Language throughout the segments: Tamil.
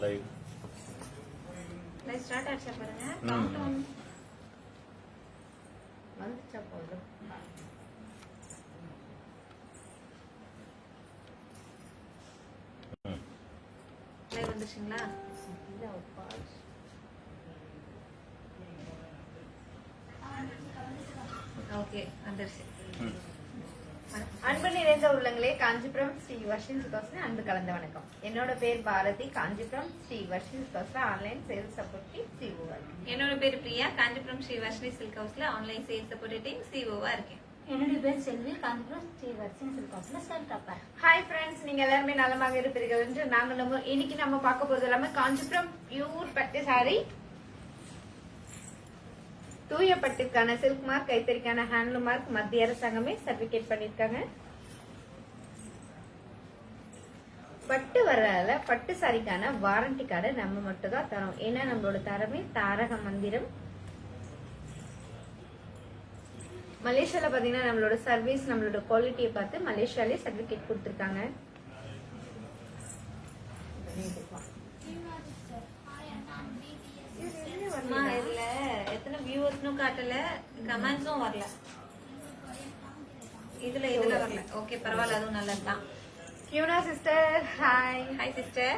லைவ் ஸ்டார்ட் ஆச்சா பாருங்க. கவுண்ட் டவுன் வந்துச்சா போதும். லைவ் வந்துச்சுங்களா? இல்ல ஒரு பாஸ். ஓகே வந்துருச்சு. அன்பு நிறைந்த உள்ளங்களே, காஞ்சிபுரம் ஸ்ரீ வர்ஷின் சில்க்ஸ்ல அன்பு கலந்த வணக்கம். என்னோட பேர் பாரதி. காஞ்சிபுரம் ஸ்ரீ வர்ஷின் சில்க்ஸ்ல ஆன்லைன் சேல்ஸ் சப்போர்ட்டிவ் சிஓவா இருக்கேன். என்னோட பேர் பிரியா. காஞ்சிபுரம் ஸ்ரீ வர்ஷினி சில்க் ஹவுஸ்ல ஆன்லைன் சேல்ஸ் சப்போர்ட்டிங் சிஓவா இருக்கேன். என்னுடைய பேர் செல்வி. காஞ்சிபுரம் ஸ்ரீ வர்ஷின் சில்க் ஹவுஸ்ல சேல் டாப்பர். ஹாய் ஃப்ரெண்ட்ஸ், நீங்க எல்லாருமே நலமாக இருப்பீர்கள் என்று நாங்கள் இன்னைக்கு நம்ம பார்க்க போறது எல்லாமே காஞ்சிபுரம் பியூர் பட்டு சாரி, தூய பட்டுக்கான சில்க் மார்க், கைத்தறிக்கான ஹேண்ட்லூம் மார்க் மத்திய அரசாங்கமே சர்டிபிகேட் பண்ணிருக்காங்க. பட்டு வர்றதால பட்டு சாரிக்கான வாரண்டி கார்டு நம்ம மட்டும் தான் தரோம். ஏன்னா நம்மளோட தரமே தாரக மந்திரம். மலேசியால பாத்தீங்கன்னா நம்மளோட சர்வீஸ், நம்மளோட குவாலிட்டியை பார்த்து மலேசியாலே சர்டிபிகேட் கொடுத்திருக்காங்க. இதுல எத்தனை வியூவர்ஸ்னும் காட்டல, கமெண்ட்ஸும் வரல. இதுல வரல. ஓகே பரவாயில்ல, அதுவும் நல்லதுதான். கியூனா சிஸ்டர் ஹாய். Hi sister.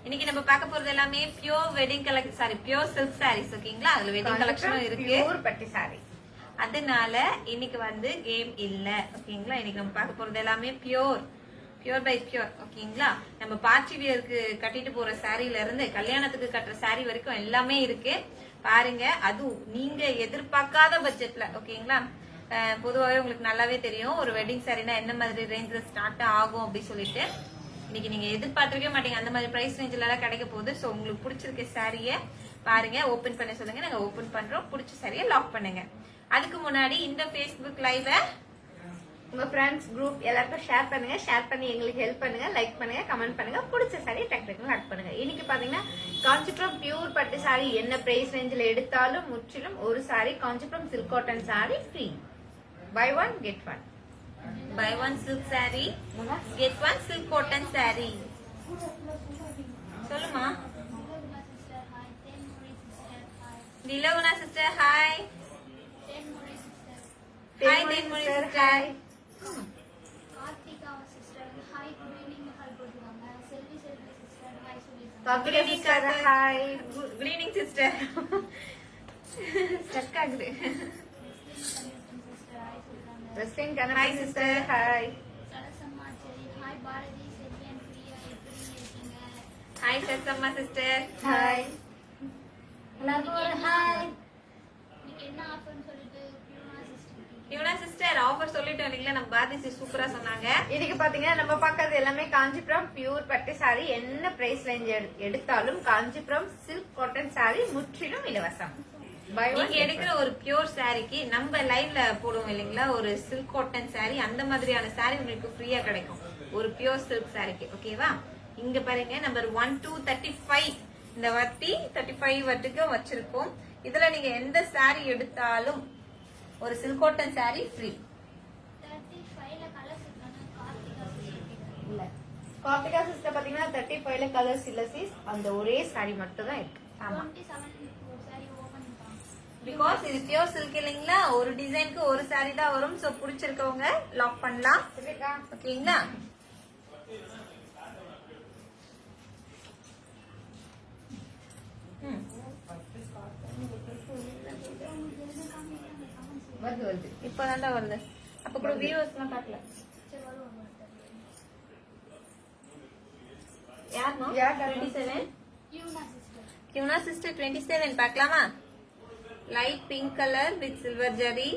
இன்னைக்கு நம்ம பார்க்க போறது எல்லாமே pure wedding collection, saree pure silk sarees. ஓகேங்களா? அதுல வெட்டிங் கலெக்ஷனும் இருக்கு. பியூர் பட்டு சாரி. அதனால இன்னைக்கு வந்து கேம் இல்ல. ஓகேங்களா? இன்னைக்கு நம்ம பார்க்க போறது எல்லாமே பியூர் பை பியூர். ஓகேங்களா? நம்ம பார்ட்டி வியருக்கு கட்டிட்டு போற சாரில இருந்து கல்யாணத்துக்கு கட்டுற சாரி வரைக்கும் எல்லாமே இருக்கு. பாருங்க, அதுவும் நீங்க எதிர்பார்க்காத பட்ஜெட்ல. ஓகேங்களா? பொதுவாகவே உங்களுக்கு நல்லாவே தெரியும் ஒரு வெட்டிங் சாரினா என்ன மாதிரி ரேஞ்சில் ஸ்டார்ட் ஆகும் அப்படின்னு சொல்லிட்டு. இன்னைக்கு நீங்க எதிர்பார்த்துருக்கவே மாட்டீங்க அந்த மாதிரி பிரைஸ் ரேஞ்சில எல்லாம் கிடைக்க போகுது. ஸோ உங்களுக்கு பிடிச்சிருக்க சாரியை பாருங்க, ஓபன் பண்ண சொல்லுங்க, நாங்க ஓபன் பண்றோம். பிடிச்ச சாரியை லாக் பண்ணுங்க. அதுக்கு முன்னாடி இந்த ஃபேஸ்புக் லைவ உங்க ஃப்ரெண்ட்ஸ் குரூப் எல்லாருக்கும் ஷேர் பண்ணுங்க. ஷேர் பண்ணி எங்களுக்கு ஹெல்ப் பண்ணுங்க. லைக் பண்ணுங்க, கமெண்ட் பண்ணுங்க. பிடிச்ச சாரி டக் டக்குன்னு ஆட் பண்ணுங்க. இன்னைக்கு பாத்தீங்கன்னா காஞ்சிபுரம் பியூர் பட்டு சாரி என்ன பிரைஸ் ரேஞ்சில் எடுத்தாலும் முற்றிலும் ஒரு sari Kanchipuram silk cotton sari free. Buy one get one. Buy one silk sari get one silk cotton sari. சொல்லுமா நிலவுனா sister. Hi. Hi Thenmozhi sister. Hi. Karthika sister hi. Good evening sister. Stuck ஆகுது. ரெஸ்லிங் hi sister hi. Hi Sarasamma sister. Hi. எல்லாருக்கும் ஹாய். இவனா சிஸ்டர் ஆஃபர் சொல்லிட்டோம் இல்லைங்களா? நம்ம பாரதி சூப்பரா சொன்னாங்க. இதுக்கு பாத்தீங்கன்னா நம்ம பாக்குறது எல்லாமே காஞ்சிபுரம் பியூர் பட்டு சாரி என்ன பிரைஸ் ரேஞ்ச் எடுத்தாலும் காஞ்சிபுரம் சில்க் காட்டன் சாரி முற்றிலும் இலவசம். நீங்க எடுக்கிற ஒரு பியூர் சாரிக்கு நம்ம லைவ்ல போடுவோம் இல்லைங்களா, ஒரு சில்க் காட்டன் சாரி, அந்த மாதிரியான சாரி உங்களுக்கு ஃப்ரீயா கிடைக்கும் ஒரு பியூர் சில்க் சாரிக்கு. ஓகேவா? இங்க பாருங்க நம்பர் 1 to 35 இந்த வட்டி 35 வட்டுக்கு வச்சிருக்கோம். இதுல நீங்க எந்த சாரி எடுத்தாலும் ஒரு சில்க் காட்டன் சாரி ஃப்ரீ. இல்ல கார்த்திகா சிஸ்டர் பாத்தீங்கன்னா 35ல கலர்ஸ் இல்ல சீஸ், அந்த ஒரே சாரி மட்டும் தான் இருக்கு. ஆமா, பிகாஸ் இது பியூர் சில்க் இல்லைங்களா, ஒரு டிசைனுக்கு ஒரு சாரி தான் வரும். சோ பிடிச்சிருக்கவங்க லாக் பண்ணலாம். ஓகேங்களா? வருது இப்பதான் வருது. அப்ப கூட வியூவர்ஸ் எல்லாம் காட்டல. யாருமா? 27 கியூனா சிஸ்டர் 27 பார்க்கலாமா? Light pink colour with silver zari.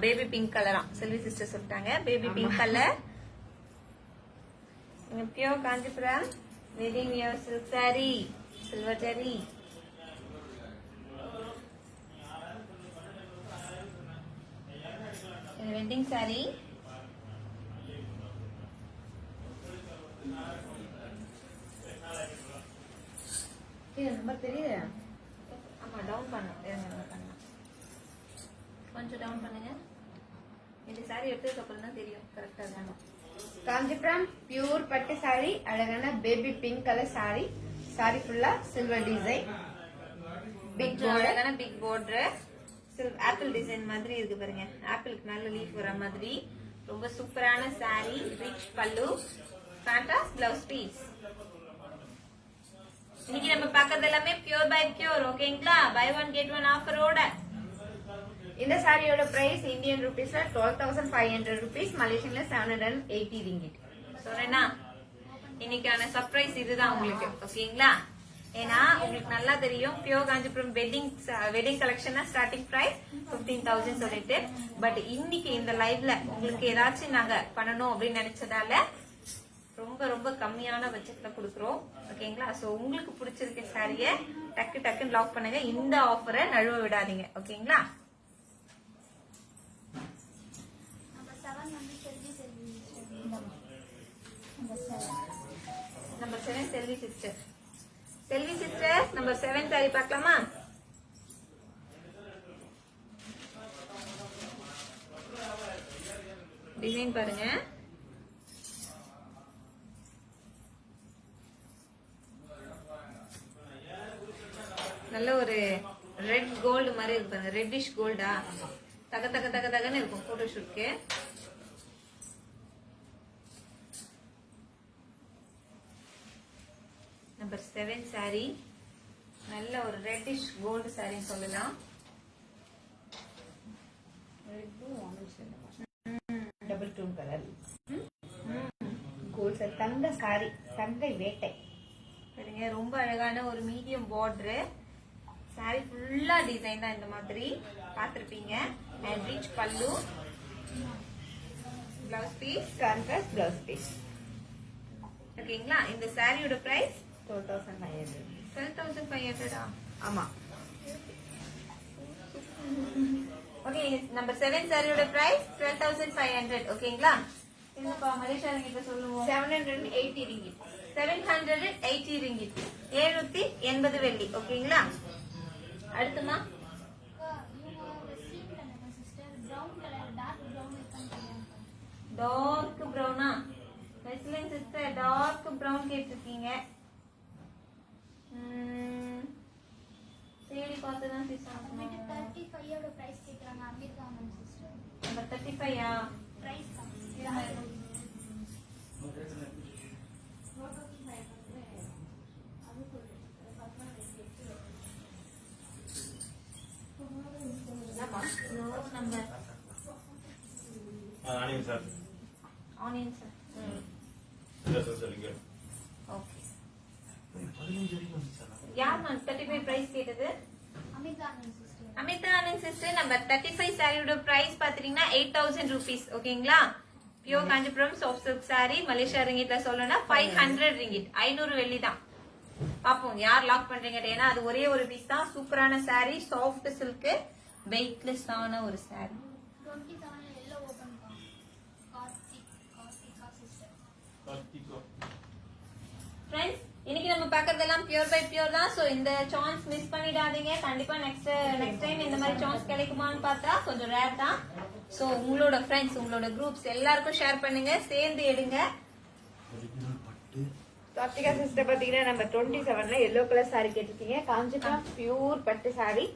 Baby pink கலரா செல்வி சிஸ்டர் சொல்லிட்டாங்க. Baby pink colour. Pure Kanchipuram wedding wear silk sorry silver zari. Wedding sorry. Number தெரியுது. ஆமா டவுன் பண்ணலாம். கொஞ்சம் டவுன் பண்ணுங்க. இந்த சாரி எடுத்ததுக்கு அப்புறம் தான் தெரியும் கரெக்டா தானே. காஞ்சிபுரம் பியூர் பட்டு சாரி, அழகான baby pink colour sari. Sorry ஃபுல்லா சில்வர் டிசைன், பிக் border. அழகான பிக் border, ஆப்பிள் டிசைன் மாதிரி இருக்கு பாருங்க. ஆப்பிளுக்கு நல்ல லீஃப் வர மாதிரி ரொம்ப சூப்பரான சாரி. ரிச் பல்லு, ஃபேண்டாஸ் பிளவுஸ் பீஸ். இன்னைக்கு நம்ம பார்க்கறது எல்லாமே பியூர் பை பியூர். ஓகேங்களா? பை ஒன் கெட் ஒன் ஆஃபரோட. இந்த சாரியோட பிரைஸ் இந்தியன் ருபீஸ்ல 12,500 rupees, மலேசியன்ல 780 ringgit. சொல்றேன்னா இன்னைக்கான சர்ப்ரைஸ் இதுதான் உங்களுக்கு. ஓகேங்களா? ஏன்னா உங்களுக்கு நல்லா தெரியும் pure Kanchipuram wedding collection starting price 15,000 சொல்லிட்டு. பட் இன்னைக்கு இந்த லைவ்ல உங்களுக்கு ஏதாச்சும் நாங்க பண்ணணும் அப்படின்னு நினைச்சதால ரொம்ப ரொம்ப கம்மியான பட்ஜெட்ல கொடுக்குறோம். ஓகேங்களா? சோ உங்களுக்கு பிடிச்சிருக்க சாரிய டக்கு டக்குன்னு லாக் பண்ணுங்க. இந்த ஆஃபரை நழுவ விடாதீங்க. ஓகேங்களா? நம்பர் 7 செல்வி sister. Selvi sister number 7 saree பார்க்கலாமா? டிசைன் பாருங்க. நல்ல ஒரு ரெட் கோல்டு மாதிரி இருக்கு பாருங்க. ரெட்டிஷ் கோல்டா தக தக தக தகன்னு இருக்கும் போட்டோ ஷூட்க்கு. நம்பர் 7 சாரி நல்ல ஒரு ரெட்டிஷ் கோல்டு சாரி சொல்லலாம். Double tone colour gold saree, தங்க சாரி, தங்க வேட்டை. சரிங்க, ரொம்ப அழகான ஒரு மீடியம் பார்டர். சாரி ஃபுல்லா டிசைன் தான் இந்த மாதிரி பார்த்திருப்பீங்க. And rich pallu, blouse piece, contrast blouse piece. ஓகேங்களா? இந்த சாரியோட பிரைஸ் 12,500. 12,500. ஆமா. ஓகே, நம்பர் 7 சாரியோட பிரைஸ் 12,500. ஓகேங்களா? என்னப்பா மலேசியா கிட்ட சொல்லுவோம். 780 ringgit. 780 ரிங்கிட், 780 வெள்ளி. ஓகேங்களா? அடுத்துமா டார்க் ப்ரௌனா? வெஸ்லின் சிஸ்டர் டார்க் ப்ரௌன் கேட்டிருக்கீங்க. தேடி பார்த்து தான் சிஸ்டர். 35 ஓட பிரைஸ் கேக்குறாங்க. Amirtha ma'am sister. Number 35 price number onion sir. Onion sir. இல்ல சார் சரிங்க. ஓகே. யார் மேம் 35 பிரைஸ் கேட்டது? Amirtha ma'am sister. Amitha Anand sister number 35 சாரியோட பிரைஸ் பாத்தீங்கன்னா 8,000 rupees. ஓகேங்களா? Pure Kanchipuram soft silk sari. Malaysia ரிங்கிட்ல சொல்லணும்னா 500 ringgit, 500 வெள்ளி தான். பாப்போம் யார் லாக் பண்றீங்க. ஏன்னா அது ஒரே ஒரு பீஸ் தான். சூப்பரான சாரி, சாஃப்ட் சில்க், வெயிட்லெஸ் ஆன ஒரு சாரி. 27 எல்லோ ஓபன் பண்ணு. கார்த்திகா சிஸ்டர். கார்த்திகா. ஃப்ரெண்ட்ஸ், இன்னைக்கு நம்ம பார்க்கறதெல்லாம் பியூர் பை பியூர் தான். சோ இந்த சான்ஸ் மிஸ் பண்ணிடாதீங்க. கண்டிப்பா நெக்ஸ்ட் டைம் இந்த மாதிரி சான்ஸ் கிடைக்குமான்னு பார்த்தா கொஞ்சம் ரேர் தான். சோ உங்களோட ஃப்ரெண்ட்ஸ், உங்களோட குரூப்ஸ் எல்லாருக்கும் ஷேர் பண்ணுங்க, சேர்ந்து எடுங்க. கார்த்திகா சிஸ்டர் பாத்தீங்கன்னா நம்ம 27ல எல்லோ கலர் சாரி கேட்டிருக்கீங்க. காஞ்சிபுரம் பியூர் பட்டு சாரி.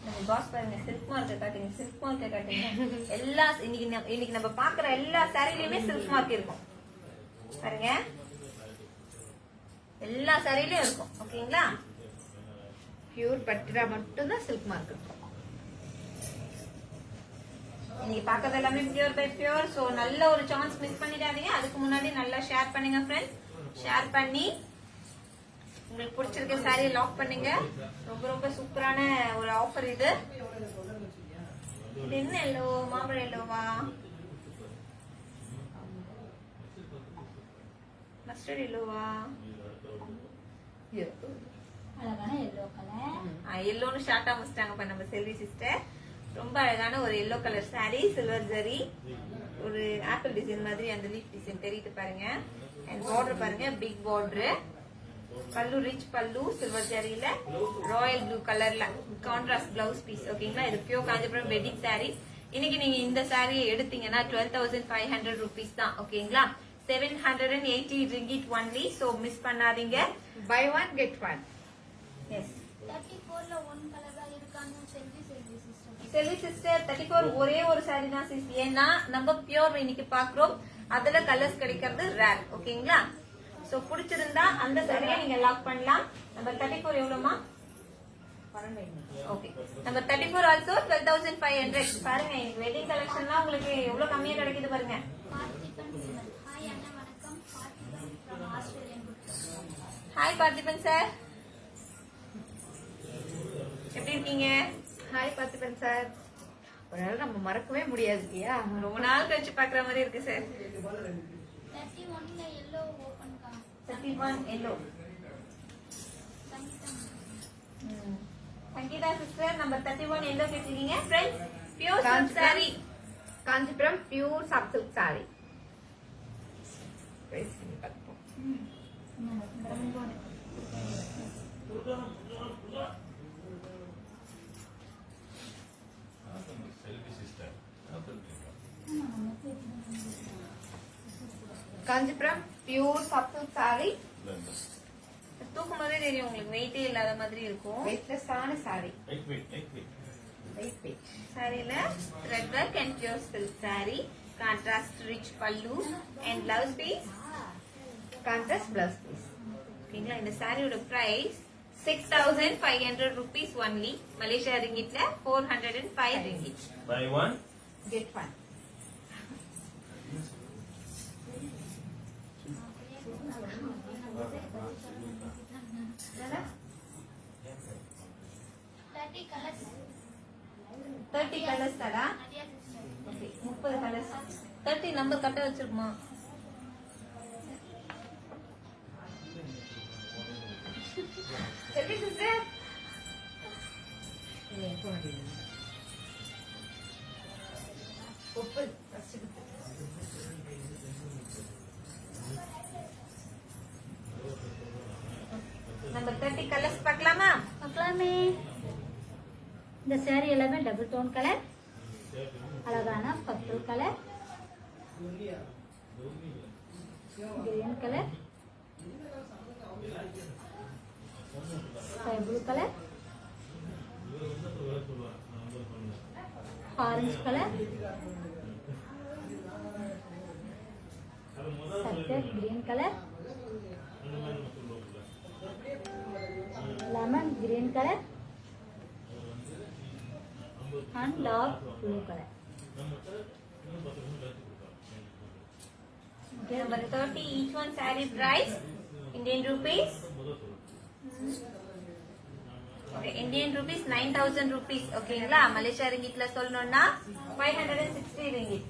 நம்ம பாஸ் பாருங்க, சில்க் மார்க்க காட்டுங்க, சில்க் மார்க்க காட்டுங்க. எல்லா இன்னைக்கு நம்ம பாக்குற எல்லா சாரிலயுமே சில்க் மார்க் இருக்கும் பாருங்க. எல்லா சாரிலயும் இருக்கும். ஓகேங்களா? பியூர் பட்டுடா மட்டும்தான் சில்க் மார்க் இருக்கும். இன்னைக்கு பாக்குறது எல்லாமே பியூர் பை பியூர். சோ நல்ல ஒரு சான்ஸ் மிஸ் பண்ணிடாதீங்க. அதுக்கு முன்னாடி நல்லா ஷேர் பண்ணுங்க ஃப்ரெண்ட்ஸ். ஷேர் பண்ணி உங்களுக்கு பிடிச்சிருக்க சாரி லாக் பண்ணுங்க. ரொம்ப ரொம்ப சூப்பரான ஒரு ஆஃபர் இது. இது என்ன எல்லோ? மாம்பழ எல்லோவா? மஸ்டர்ட் எல்லோவா? அழகான எல்லோ கலர். எல்லோன்னு ஷார்ட்டா முடிச்சிட்டாங்க நம்ம செல்வி சிஸ்டர். ரொம்ப அழகான ஒரு yellow colour sorry, silver zari, ஒரு ஆப்பிள் டிசைன் மாதிரி அந்த லீஃப் டிசைன் தெரியுது பாருங்க. அண்ட் பார்டர் பாருங்க, பிக் பார்டர். பல்லு ரிச் பல்லு, சில்வர் ஜரியில ராயல் ப்ளூ கலர்ல கான்ட்ராஸ்ட் பிளவுஸ் பீஸ். ஓகேங்களா? இது பியூர் காஞ்சிபுரம் வெட்டிங் சாரி. இன்னைக்கு நீங்க இந்த சாரியை எடுத்தீங்கன்னா 12,500 rupees தான். ஓகேங்களா? 780 ringgit only. So மிஸ் பண்ணாதீங்க. Buy one get one. Yes 34ல ஒன் கலர் தான் இருக்காங்க. செல்வி சிஸ்டர். செல்வி சிஸ்டர் 34 ஒரே ஒரு சாரி தான் சிஸ். ஏன்னா நம்ம பியூர் இன்னைக்கு பாக்குறோம். அதுல கலர்ஸ் கிடைக்கிறது ரேர். ஓகேங்களா? சோ பிடிச்சிருந்தா அந்த சாரியை நீங்க லாக் பண்ணலாம். நம்பர் 34 எவ்வளவுமா? ஓகே. Number 34 also 12,500. பாருங்க இன்னைக்கு வெட்டிங் கலெக்ஷன்லாம் உங்களுக்கு எவ்வளவு கம்மியா கிடைக்குது பாருங்க. பார்த்திபன் விமல். ஹாய் அண்ணா வணக்கம். Parthiban from Australian good. Hi Parthiban sir, எப்படி இருக்கீங்க? Hi Parthiban sir. ஒரு நாள் நம்ம மறக்கவே முடியாது இல்லையா? ரொம்ப நாள் கழிச்சு பாக்குற மாதிரி இருக்கு சார். 31ல yellow ஓபன் கா. 31 yellow. Sangeetha sister number 31 yellow கேட்டிருக்கீங்க. Friends pure silk sari. Kanchipuram pure soft silk sari. Selvi sister Kanchipuram pure soft silk sari. தூக்கும் போதே தெரியும் உங்களுக்கு வெயிட்டே இல்லாத மாதிரி இருக்கும். வெயிட்லெஸ்ஸான சாரி. வெயிட் சாரியில thread work and pure silk sari, contrast rich pallu and blouse piece. Contrast blouse piece. ஓகேங்களா? இந்த சாரியோட பிரைஸ் 6,500 rupees only. மலேசியா ரிங்கிட்ல 405 ringgit. Buy one get one. Thirty colors. 30 colours தடா. நிறைய sister. Okay 30 colours. 30 நம்பர் கட்ட வச்சிருக்குமா? செல்வி சிஸ்டர். உப்பு நம்பர் 30 கலர்ஸ் பார்க்கலாமா? பார்க்கலாமே. இந்த சாரி எல்லாமே டபுள் டோன் கலர், அழகான purple colour, green colour, sky blue colour, orange colour, சர்க்கர் green colour, lemon green colour and dark blue color. Okay, number 30 each one saree price Indian rupees. Okay, Indian rupees 9,000 rupees. ஓகேங்களா? மலேசியா ரிங்கிட்ல சொல்லணும்னா 560 ringgit.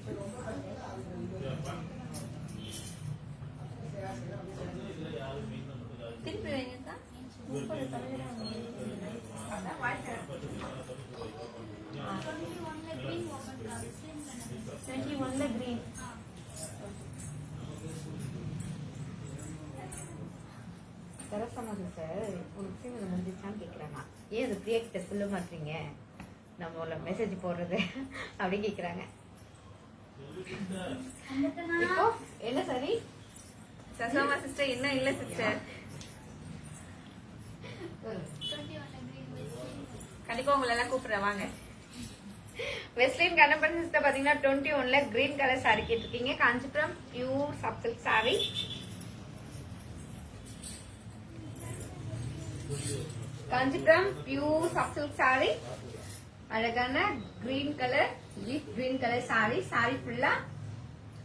திருப்பி வைங்கக்கா. 21ல green. சரசமா சார் ஒரு விஷயம் முடிஞ்சிச்சான்னு கேக்குறாங்க. ஏன் அது பிரியா கிட்ட சொல்ல மாட்டீங்க, நம்மள மெசேஜ் போடுறது அப்படின்னு கேக்குறாங்க. இப்போ என்ன சரி சசோமா சிஸ்டர் இன்னும் இல்ல சிஸ்டர். கண்டிப்பா உங்களை எல்லாம் கூப்பிடுறேன் வாங்க. வெஸ்லின் கண்ணப்பன் சிஸ்டர் பாத்தீங்கன்னா 21ல கிரீன் கலர் சாரி கேட்டிருக்கீங்க. Kanchipuram pure soft silk sari. Kanchipuram pure soft silk sari, அழகான green colour leaf green colour sari. Sorry ஃபுல்லா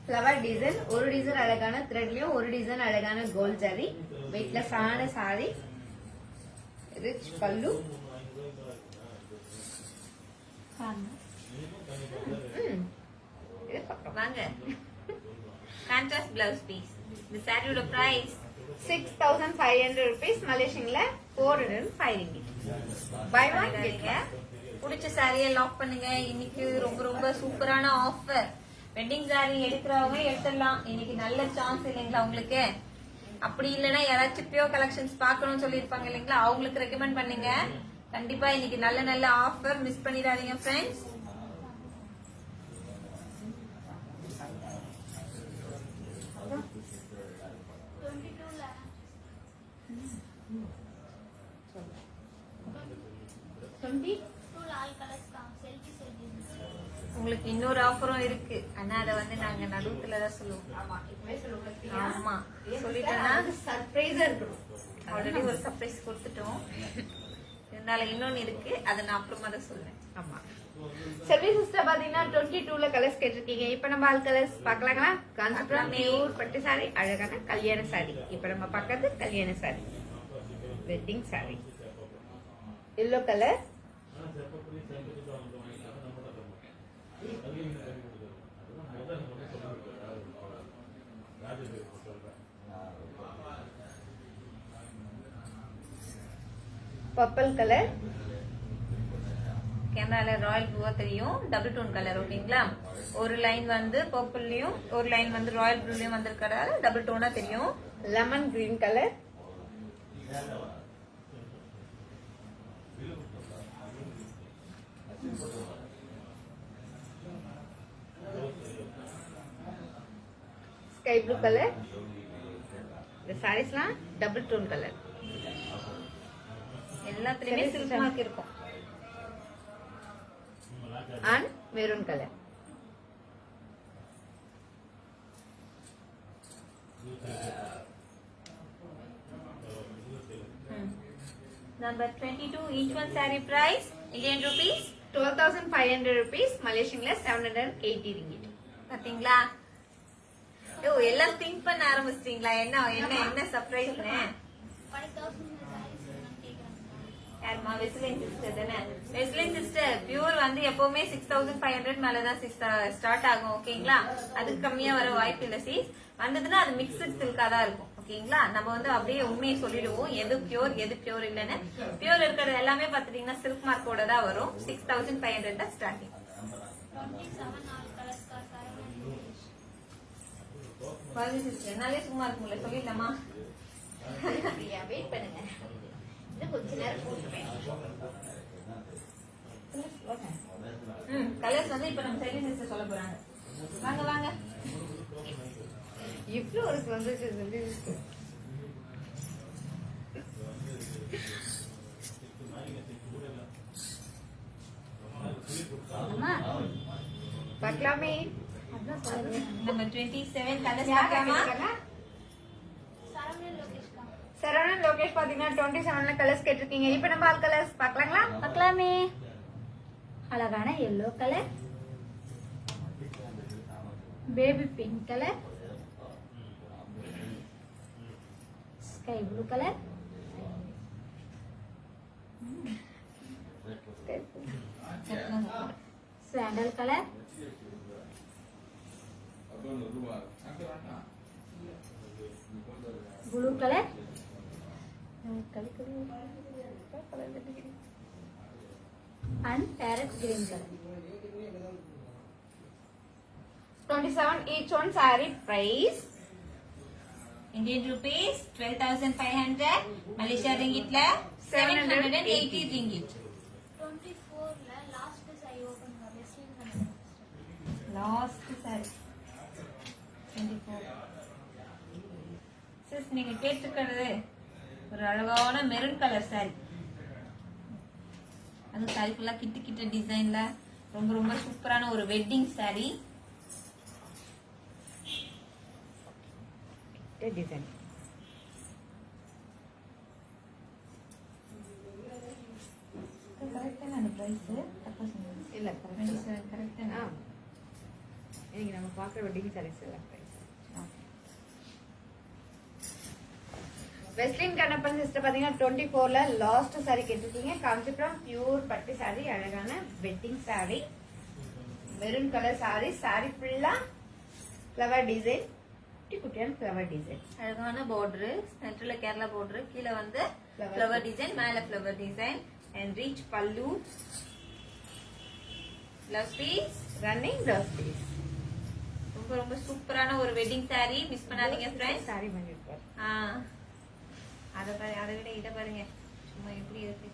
ஃபிளவர் டிசைன், ஒரு டிசைன் அழகான த்ரெட்லயும் ஒரு டிசைன் அழகான கோல்ட் ஜரி. வெயிட்லெஸ் ஆன சாரி, ரிச் பல்லு. வாங்க. Contrast blouse piece. இந்த சாரியோட பிரைஸ் 6,500 rupees. மலேசியன்ல 405 ringgit. பை ஒன் வாங்கிடுங்க. பிடிச்ச சாரியை லாக் பண்ணுங்க. இன்னைக்கு ரொம்ப ரொம்ப சூப்பரான ஆஃபர். வெட்டிங் சாரி எடுக்கிறவங்க எடுத்துடலாம். இன்னைக்கு நல்ல சான்ஸ் இல்லைங்களா உங்களுக்கு? அப்படி இல்லைன்னா யாராச்சும் பியூர் கலெக்ஷன்ஸ் பார்க்கணும்னு சொல்லியிருப்பாங்க இல்லைங்களா, அவங்களுக்கு ரெக்கமெண்ட் பண்ணுங்க. கண்டிப்பா இன்னைக்கு நல்ல நல்ல ஆஃபர், மிஸ் பண்ணிடாதீங்க friends. 22 all colors selfie selfie. உங்களுக்கு இன்னொரு ஆஃபரும் இருக்கு. ஆனா அத வந்து நாங்க நடுவுல தான் சொல்லுவோம். ஆமா இப்பவே சொல்லுங்க. ஆமா சொல்லிட்டேன்னா சர்ப்ரைஸா இருக்கணும். ஆல்ரெடி ஒரு சர்ப்ரைஸ் கொடுத்துட்டோம். இருந்தாலும் இன்னொன்னு இருக்கு. அதை நான் அப்புறமா தான் சொல்றேன். ஆமா செல்வி சிஸ்டர் பாத்தீங்கன்னா 22ல கலர்ஸ் கேட்டிருக்கீங்க. இப்ப நம்ம ஆல் கலர்ஸ் பாக்கலாங்களா? காஞ்சிபுரம் பியூர் பட்டு சாரி, அழகான கல்யாண சாரி. இப்ப நம்ம பார்க்கறது கல்யாண saree, wedding saree. Yellow colour, purple colour, கேமரால ராயல் ப்ளூவா தெரியும். Double tone colour. ஓகேங்களா? ஒரு லைன் வந்து பர்பிள்லயும் ஒரு லைன் வந்து ராயல் ப்ளூலயும் வந்திருக்கறதால டபுள் டோனா தெரியும். Lemon green colour, sky blue colour. இந்த சாரீஸ்லாம் டபுள் டோன் கலர். எல்லாத்துலயுமே சில்க் மார்க் இருக்கும். And maroon colour. Number 22, each one saree price Indian rupees 12,500 rupees, Malaysian 780 ringgit. பாத்தீங்களா? யோ எல்லாம் திங்க் பண்ண ஆரம்பிச்சிட்டீங்களா? என்ன என்ன என்ன சர்ப்ரைஸ்னு? 5,000 sarees நான் கேக்குறேன். யாருமா? வெஸ்லின் சிஸ்டர் தானே? வெஸ்லின் சிஸ்டர் பியூர் வந்து எப்பவுமே 6,500 மேலதான் ஸ்டார்ட் ஆகும். ஓகேங்களா? அதுக்கு கம்மியா வர வாய்ப்பு இல்ல சீஸ். வந்ததுன்னா அது மிக்சட் சில்கா தான் இருக்கும். ஓகேங்களா? நம்ம வந்து அப்படியே உண்மையை சொல்லிடுவோம், எது பியூர் எது பியூர் இல்லன்னு. பியூர் இருக்கிறது எல்லாமே பாத்துட்டீங்கன்னா சில்க் மார்க்கோட தான் வரும். 6,500 தான் ஸ்டார்டிங். 27 all colors பாருங்க சிஸ்டர், என்னாலே சும்மா இருக்கும்ல, சொல்லிடலாமா? பிரியா வெயிட் பண்ணுங்க, இன்னும் கொஞ்ச நேரம் போட்டுப்பேன். கலர்ஸ் வந்து இப்ப நம்ம செல்வி சிஸ்டர் சொல்ல போறாங்க. வாங்க வாங்க. இவ்ளோ ஒரு சந்தோஷம் சொல்லி அம்மா பார்க்கலாமே. அதான் சொல்லுங்க. நம்ம 27 கலர்ஸ் யார் பார்க்கலாமா? கேட்டிருக்காங்க? சரவணன் லோகேஷ் கா. சரவணன் லோகேஷ் பாத்தீங்கன்னா 27ல கலர்ஸ் கேட்டிருக்கீங்க. இப்ப நம்ம ஆல் கலர்ஸ் பார்க்கலாங்களா? பார்க்கலாமே. அழகான yellow colour, baby pink colour, sky blue colour, sandal colour, blue colour, and parrot green color. 27 each one saree price. Indian rupees 12,500. Malaysia ringgitல 780 ringgit. 24ல லாஸ்ட் சாரி ஓபன் பண்ண வெஸ்லின் பண்ணேன். Last sorry 24. சிஸ் நீங்க கேட்டிருக்கிறது ஒரு அழகான மெரூன் கலர் சாரி. அது சாரி ஃபுல்லா கிட்ட கிட்ட டிசைன்ல ரொம்ப ரொம்ப சூப்பரான ஒரு வெட்டிங் சாரி. Design. கரெக்டான அந்த பிரைஸ் தப்பா சொன்னீங்க. இல்ல 27 கரெக்டான. இன்னைக்கு நம்ம பார்க்குற வெட்டிங் சாரீஸ் எல்லாம் பிரைஸ். வெஸ்லின் கண்ணப்பன் சிஸ்டர் பாத்தீங்கன்னா 24ல லாஸ்ட் சாரி கேட்டிருக்கீங்க. காஞ்சிபுரம் பியூர் பட்டு சாரி, அழகான wedding sorry, maroon colour sari. Sorry ஃபுல்லா ஃப்ளவர் டிசைன், குட்டி குட்டியான ஃப்ளவர் டிசைன். அழகான பார்டர், சென்டர்ல கேரளா பார்டர், கீழ வந்து Flower. ஃப்ளவர் டிசைன், மேல flower design and rich pallu. Blouse piece, running blouse piece. ரொம்ப ரொம்ப சூப்பரான ஒரு வெட்டிங் சாரி. மிஸ் பண்ணாதீங்க ஃப்ரெண்ட்ஸ். சாரி பண்ணிருப்பாரு. அதை விட இத பாருங்க, சும்மா எப்படி இருக்கு.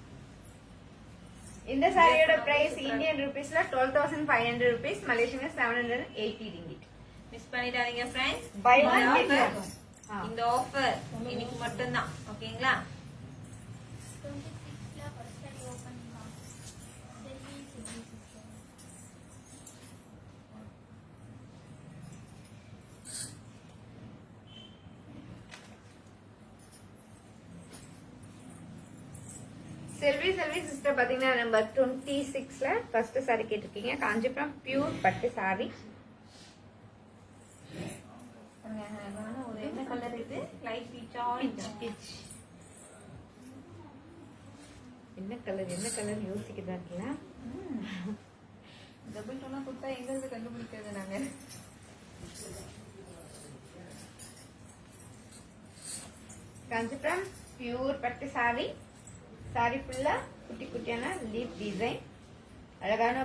இந்த சாரியோட பிரைஸ் இந்தியன் ருபீஸ்ல 12,500 rupees, மலேசியன்ல 780 ringgit. மிஸ் பண்ணிடாதீங்க friends. Buy one get one. இந்த ஆஃபர் இன்னைக்கு மட்டும்தான். ஓகேங்களா? 26ல ஃபர்ஸ்ட் சாரி ஓபன் பண்ணலாம். செல்வி சிஸ்டர் பாத்தீங்கன்னா நம்பர் 26ல ஃபர்ஸ்ட் சாரி கேட்டிருக்கீங்க. காஞ்சிபுரம் பியூர் பட்டு சாரி. ஒரு என்ன கலர் இது? லைட் பீச்சா? என்ன கலர் யோசிக்கிறதா இருக்குல்ல. டபுள் டோனா கொடுத்தா எங்களுக்கு கண்டுபிடிக்கிறது நாங்க. காஞ்சிபுரம் பியூர் பட்டு சாரி. சாரி ஃபுல்லா குட்டி குட்டியான லீப் டிசைன். அழகான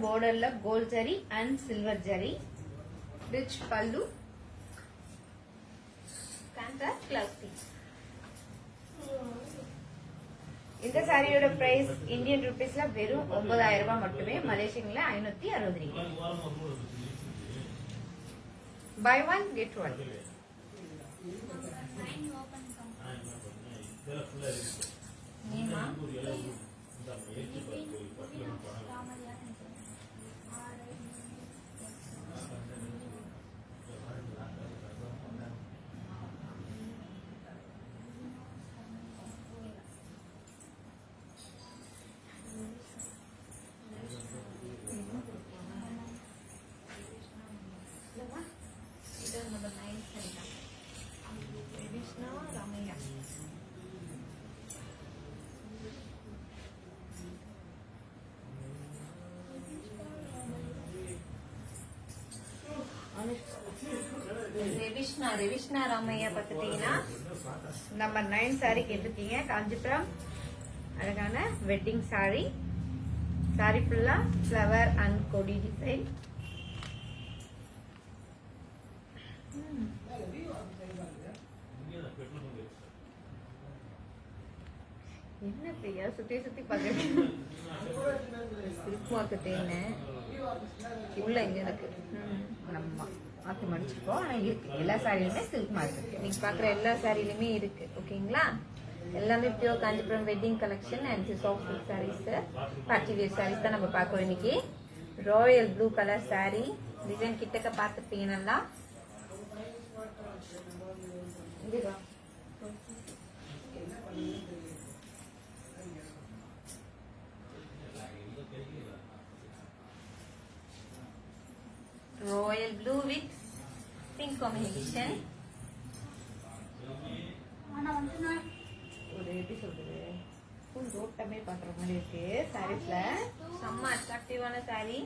borderல gold zari and silver zari. Rich pallu. Contrast blouse piece. இந்த சாரியோட பிரைஸ் இந்தியன் ருபீஸ்ல வெறும் 9000 ரூபாய் மட்டுமே. மலேசியன்ல 560 ரிங்கிட். Buy one get one. Line open come நீமா இது நம்ம 9 சரிதான். விஷ்ணு ராமையா. ரெவிஷ்ணா ராமையா பார்த்துட்டீங்கன்னா நம்பர் 9 சாரி கேட்டிருக்கீங்க. காஞ்சிபுரம் அழகான வெட்டிங் சாரி. சாரி ஃபுல்லா ஃப்ளவர் அண்ட் கொடி டிசைன். என்ன பிரியா சுத்தி பாக்குறீங்க? சில்க் மார்க்கு தேனை உள்ள இங்க இருக்கு. நம்ம மாத்தி மடிச்சிருக்கோம். ஆனா இருக்கு எல்லா சாரியுமே சில்க் மார்க் இருக்கு. நீங்க பாக்குற எல்லா சாரிலுமே இருக்கு. ஓகேங்களா? எல்லாமே pure Kanchipuram wedding collection and soft silk sarees, party wear sarees தான் நம்ம பார்க்கறோம் இன்னைக்கு. Royal blue colour saree. Design கிட்டக்க பார்த்துப்பீங்க நல்லா. Royal blue with pink combination. ஆனா வந்து நான் ஒரு எப்படி சொல்றது, ஃபுல் ரோட்டமே பண்ற மாதிரி இருக்கு சாரீஸ்ல. செம்ம அட்ராக்டிவான சாரி.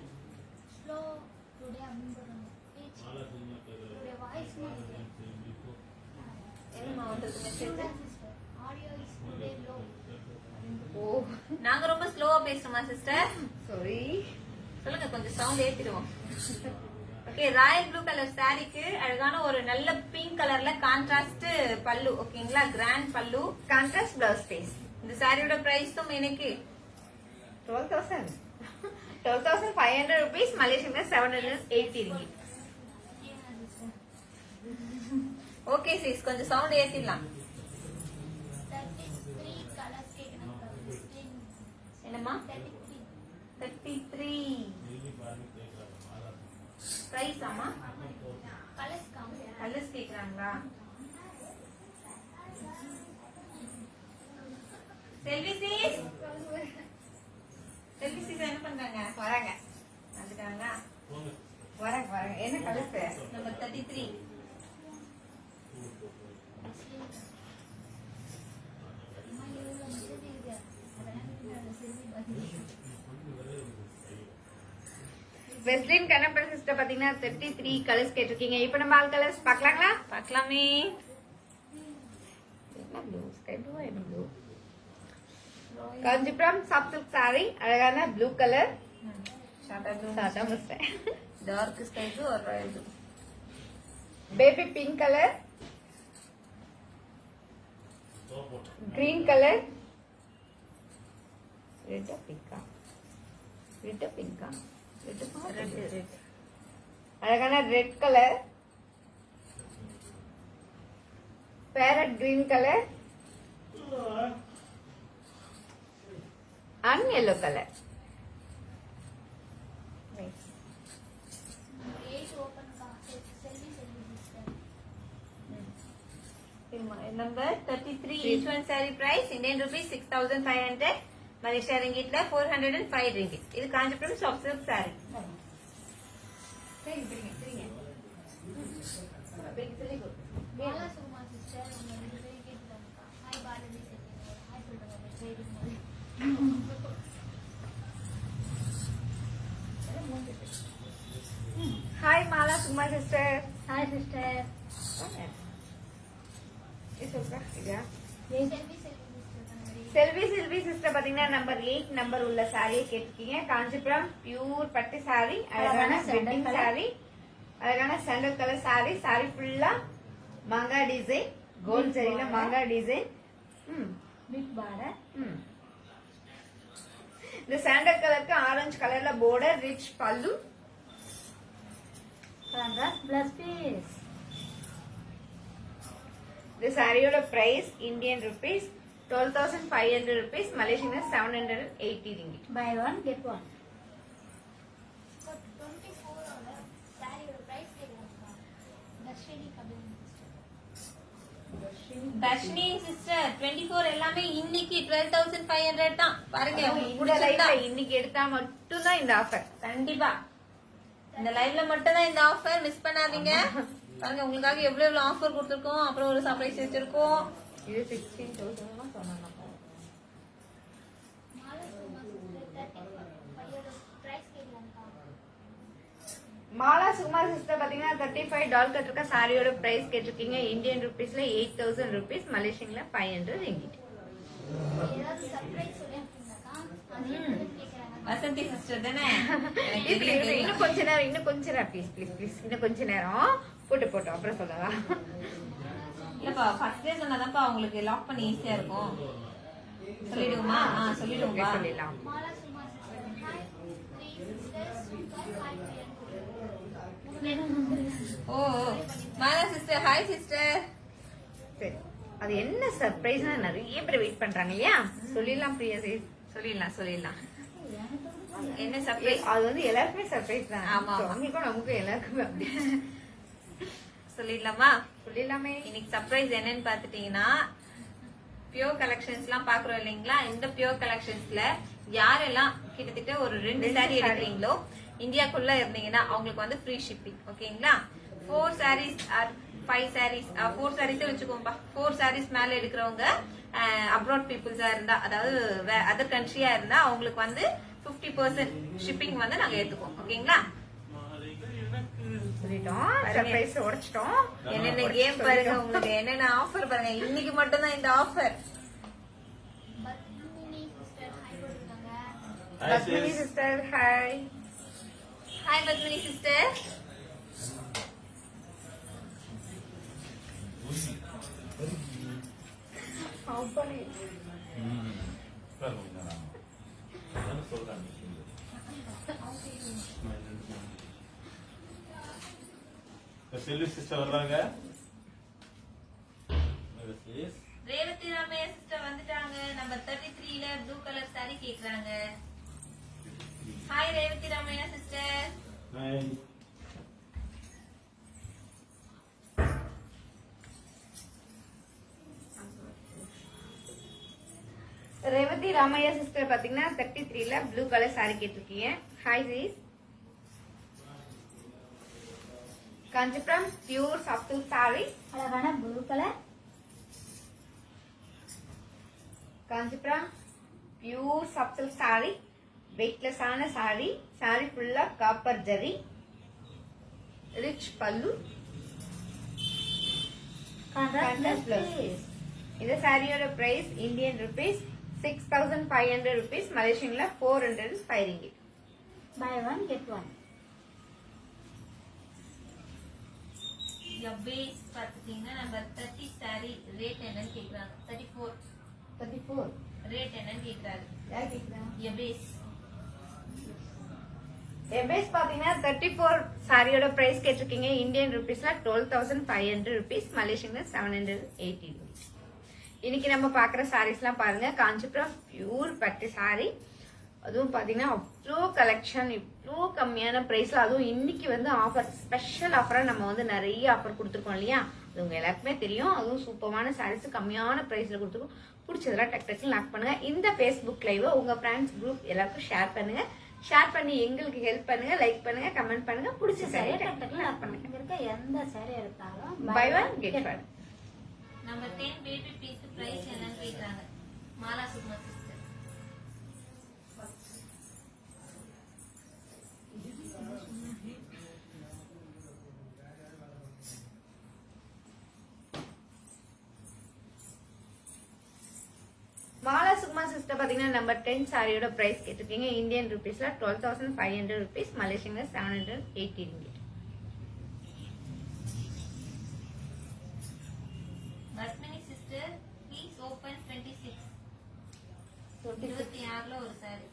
ஸ்லோ டுடே அப்படின்னு போடுறாங்க. டுடே வாய்ஸ் என்னமா வந்திருக்கு message? Audio is today low. Oh நாங்க ரொம்ப ஸ்லோவா பேசுறோமா சிஸ்டர்? சாரி. சொல்லுங்க, கொஞ்சம் சவுண்ட் ஏத்திடுவோம். ஓகே, ராயல் ப்ளூ கலர் சாரிக்கு அழகான ஒரு நல்ல பிங்க் கலர்ல கான்ட்ராஸ்ட் பல்லு. ஓகேங்களா? கிராண்ட் பல்லு, கான்ட்ராஸ்ட் பிளவுஸ் பீஸ். இந்த சாரியோட பிரைஸும் எனக்கு 12,500 rupees. மலேசியன்ல 780 ringgit. ஓகே சிஸ், கொஞ்சம் சவுண்ட் ஏத்திடலாம். 33 கலர்ஸ் கேக்குறாங்க. என்னம்மா? 33 33 பிரைஸ் ஆமா? கலர்ஸ் காமி. கலர்ஸ் கேக்குறாங்களா? செல்வி சிஸ் என்ன பண்றாங்க? வராங்க வந்துட்டாங்களா? வராங்க. என்ன கலர்ஸ்? நம்பர் 33. அம்மா எவ்வளவு மெசேஜ் இருக்கு. அதெல்லாம் செல்வி பதில். வெஸ்லின் கனப்பல் சிஸ்டர் பாத்தீங்கன்னா 33 கலர்ஸ் கேட்டிருக்கீங்க. இப்போ நம்ம ஆல் கலர்ஸ் பார்க்கலாங்களா? பார்க்கலாமே. என்ன ப்ளூ? ஸ்கை ப்ளூ என்ன blue? Kanchipuram soft silk sari. அழகான ப்ளூ கலர். சாதா ப்ளூ, சாதா மிஸ்டர். டார்க் ஸ்கை ப்ளூ और royal blue. Baby pink colour. Green colour. Red பிங்கா? ரெட். அழகான red colour. Parrot green colour and yellow color. Nice. 8 open கா. Selvi sister. Number 33. Each one saree price Indian rupees 6,500. Malaysia ரிங்கிட்ல 405 ரிங்கிட். இது Kanchipuram soft silk sari. Mala Sukuma sister உங்க 2 பேரும் கேட்டுருக்காங்க. Hi Bharathi sister. ஹாய் சொல்லுங்க. ட்ரைனிங் மாதிரி. ஹாய் மாலா சும்மா sister. Hi sister. Selvi sister பாத்தீங்கன்னா நம்பர் 8 நம்பர் உள்ள சாரியை கேட்டிருக்கீங்க. காஞ்சிபுரம் பியூர் பட்டு சாரி, அழகான வெட்டிங் சாரி, அழகான சாண்டல் கலர் சாரி. சாரி ஃபுல்லா மாங்கா டிசைன், கோல்ட் ஜரியில மாங்கா டிசைன். Big border. இந்த சாண்டல் கலருக்கு ஆரஞ்சு கலர்ல border, rich pallu. Contrast plus piece. இந்த சாரியோட price Indian rupees 12,500 rupees, Malaysian is 780 ringgit. Buy one get one. 24 ஓட சாரியோட பிரைஸ் கேக்குறாங்க. தர்ஷினி கபில் சிஸ்டர். தர்ஷினி சிஸ்டர் 24 எல்லாமே இன்னைக்கு 12,500 தான். பாருங்க இந்த உங்களுக்கு லைவ்ல பிடிச்சிருந்தா இன்னைக்கு எடுத்தா மட்டும்தான் இந்த ஆஃபர். கண்டிப்பா இந்த லைவ்ல மட்டும் தான் இந்த ஆஃபர், மிஸ் பண்ணாதீங்க. பாருங்க உங்களுக்காக எவ்வளவு ஆஃபர் கொடுத்துருக்கோம், அப்புறம் ஒரு சர்ப்ரைஸ் வச்சிருக்கோம். இது 16,000 சொன்னாங்க. மாலா சுகுமா சிஸ்டர் 35 ஓட பிரைஸ் கேக்குறாங்க. மாலா சுகுமார் சிஸ்டர் பாத்தீங்கன்னா 35 டால் கட்டிருக்க சாரியோட பிரைஸ் கேட்டிருக்கீங்க. இந்தியன் ருபீஸ்ல 8,000 rupees, மலேசியன்ல 500 ringgit. ஏதாவது சர்ப்ரைஸ் சொல்லிருக்கீங்கக்கா? அது என்ன கேக்குறாங்க? வசந்தி சிஸ்டர் தானே? எனக்கு இப்படி தெரியும், இரு, தெரியும். இன்னும் கொஞ்ச நேரம் ப்ளீஸ் இன்னும் கொஞ்ச நேரம் போட்டு அப்புறம் சொல்லலாம். இல்லப்பா ஃபர்ஸ்ட் டே சொன்னாதான்ப்பா உங்களுக்கு லாக் பண்ணி ஈஸியா இருக்கும். சொல்லிடுவோமா? சொல்லிடுவோம்பா. சொல்லிடலாம். Mala Sukuma sister hi 3 sisters super hi oh Mala sister, hi sister. சரி, அது என்ன சர்ப்ரைஸ்னா நிறைய பேர் வெயிட் பண்றாங்க இல்லையா? சொல்லிடலாம் பிரியா sis. சொல்லிடலாம். என்ன சர்ப்ரைஸ்? அது வந்து எல்லாருக்குமே சர்ப்ரைஸ் தான். ஆமா, ஆமா. உங்களுக்கும் நமக்கும் எல்லாருக்குமே அப்படி. சொல்லிடலாமா? சொல்லிடலாமே. இன்னைக்கு சர்ப்ரைஸ் என்னன்னு பாத்துட்டீங்கன்னா, பியூர் கலெக்ஷன்ஸ் எல்லாம் பாக்குறோம் இல்லைங்களா? இந்த பியூர் கலெக்ஷன்ஸ்ல யாரெல்லாம் கிட்டத்தட்ட ஒரு 2 சாரி எடுக்கிறீங்களோ, இந்தியாக்குள்ள இருந்தீங்கன்னா அவங்களுக்கு வந்து ஃப்ரீ ஷிப்பிங். ஓகேங்களா? 4 சாரீஸ் ஆர் 5 சாரீஸ், 4 சாரீஸே வச்சுக்கோம்பா. 4 சாரீஸ் மேல எடுக்கிறவங்க அப்ராட் பீப்புள்ஸா இருந்தா, அதாவது அதர் கண்ட்ரியா இருந்தா அவங்களுக்கு வந்து 50% ஷிப்பிங் வந்து நாங்க ஏத்துக்கோம். ஓகேங்களா? சொல்லிட்டோம், சர்ப்ரைஸ் உடைச்சிட்டோம். என்னென்ன கேம் பாருங்க, உங்களுக்கு என்னென்ன ஆஃபர் பாருங்க. இன்னைக்கு மட்டும் தான் இந்த ஆஃபர். பத்மினி சிஸ்டர் ஹாய் போட்டுருக்காங்க. Lakshmi sister hi. Hi Padmini sister. Selvi sister வர்றாங்க. ரேவதி ராமையா சிஸ்டர் வந்துட்டாங்க. நம்பர் 33ல ப்ளூ கலர் சாரி கேக்குறாங்க. Hi Revathi Ramaiah sister. Revathi Ramaiah sister பாத்தீங்கன்னா 33ல ப்ளூ கலர் சாரி கேட்டிருக்கீங்க. ஹாய் சீஸ். Kanchipuram pure soft silk sari, அழகான blue colour. Kanchipuram pure soft silk sari, weightless ஆன சாரி. சாரி ஃபுல்லா copper zari, rich pallu, contrast plus. Plus. இந்த சாரியோட பிரைஸ் இந்தியன் ருபீஸ் 6,500 rupees, மலேசியன்ல 405 ringgit. Buy one get one. பேஸ் பாத்துட்டீங்கன்னா நம்பர் 30 சாரி ரேட் என்னன்னு கேக்குறாங்க. 34 ரேட் என்னன்னு கேக்குறாங்க. யார் கேக்குறா? பேஸ் எபேஸ் பாத்தீங்கன்னா 34 சாரியோட பிரைஸ் கேட்டிருக்கீங்க. இந்தியன் ருபீஸ்ல 12,500 rupees, மலேசியன்ல 780 rupees. இன்னைக்கு நம்ம பாக்குற சாரீஸ் எல்லாம் பாருங்க. காஞ்சிபுரம் பியூர் பட்டு சாரி, அதுவும் பாத்தீங்கன்னா அவ்வளோ கலெக்ஷன், இவ்வளோ கம்மியான பிரைஸ்ல. அதுவும் இன்னைக்கு வந்து ஆஃபர், ஸ்பெஷல் ஆஃபரா நம்ம வந்து நிறைய ஆஃபர் கொடுத்துருக்கோம் இல்லையா? இது உங்க எல்லாருக்குமே தெரியும். அதுவும் சூப்பரான சாரீஸ் கம்மியான பிரைஸ்ல கொடுத்துருக்கோம். பிடிச்சதெல்லாம் டக் டக்குன்னு லாக் பண்ணுங்க. இந்த ஃபேஸ்புக் லைவ் உங்க ஃப்ரெண்ட்ஸ் குரூப் எல்லாருக்கும் ஷேர் பண்ணுங்க. ஷேர் பண்ணி எங்களுக்கு ஹெல்ப் பண்ணுங்க, லைக் பண்ணுங்க, கமெண்ட் பண்ணுங்க. பிடிச்ச சாரியை டக் டக்குன்னு லாக் பண்ணுங்க. இங்க இருக்க எந்த சாரி எடுத்தாலும் buy one get one. Number 10 baby piece price என்னன்னு கேக்குறாங்க. மாலா சுகுமா சிஸ்டர். மாலா சுகுமா சிஸ்டர் பாத்தீங்கன்னா நம்பர் 10 சாரியோட பிரைஸ் கேட்டிருக்கீங்க. இந்தியன் ருபீஸ்ல 12,500 rupees, மலேசியன்ல 780 ringgit. Padmini sister please open 26. 26ல ஒரு சாரி.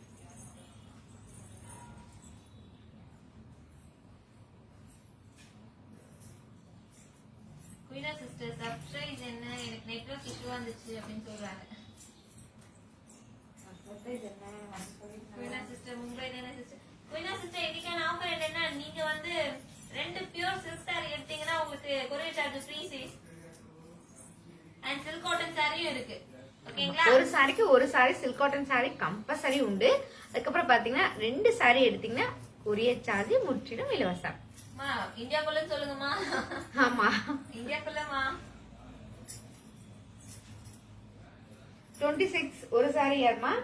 குயினா சிஸ்டர் சர்ப்ரைஸ் என்ன, எனக்கு நெட்வொர்க் இஷ்யூ வந்துச்சு அப்படின்னு சொல்றாங்க. குயினா சிஸ்டர் மும்பை தானே சிஸ்டர். குயினா சிஸ்டர் இன்னைக்கான ஆஃபர் என்னன்னா, நீங்க வந்து 2 பியூர் சில்க் சாரி எடுத்தீங்கன்னா உங்களுக்கு கொரியர் சார்ஜ் ஃப்ரீ சீஸ் அண்ட் சில்க் காட்டன் சாரியும் இருக்கு. ஓகேங்களா? ஒரு சாரிக்கு ஒரு saree silk cotton saree compulsory உண்டு. அதுக்கப்புறம் பாத்தீங்கன்னா 2 சாரி எடுத்தீங்கன்னா கொரியர் சார்ஜ் முற்றிலும் இலவசம். மா இந்தியாக்குள்ள சொல்லுங்கம்மா. ஆமா, இந்தியாக்குள்ளமா 26 ஒரு சாரி யாருமா?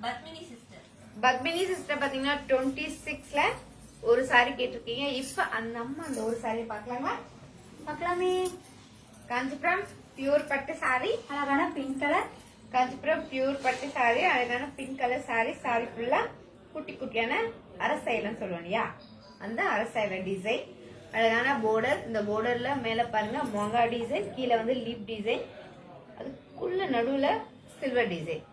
பத்மினி சிஸ்டர். பத்மினி சிஸ்டர் பாத்தீங்கன்னா 26ல ஒரு சாரி கேட்டிருக்கீங்க. இப்ப அந்த அம்மா அந்த ஒரு சாரி பாக்கலாங்களா? பார்க்கலாமே. காஞ்சிபுரம் பியூர் பட்டு சாரி, அழகான பிங்க் கலர். காஞ்சிபுரம் பியூர் பட்டு சாரி, அழகான பிங்க் கலர் சாரி. சாரி ஃபுல்லா குட்டி குட்டியான அரசைலம் சொல்லுவோம் இல்லையா, அந்த அரசைல டிசைன். அழகான border. இந்த borderல மேல பாருங்க மொங்கா டிசைன், கீழே வந்து லீப் டிசைன், அதுக்குள்ள நடுவுல silver design.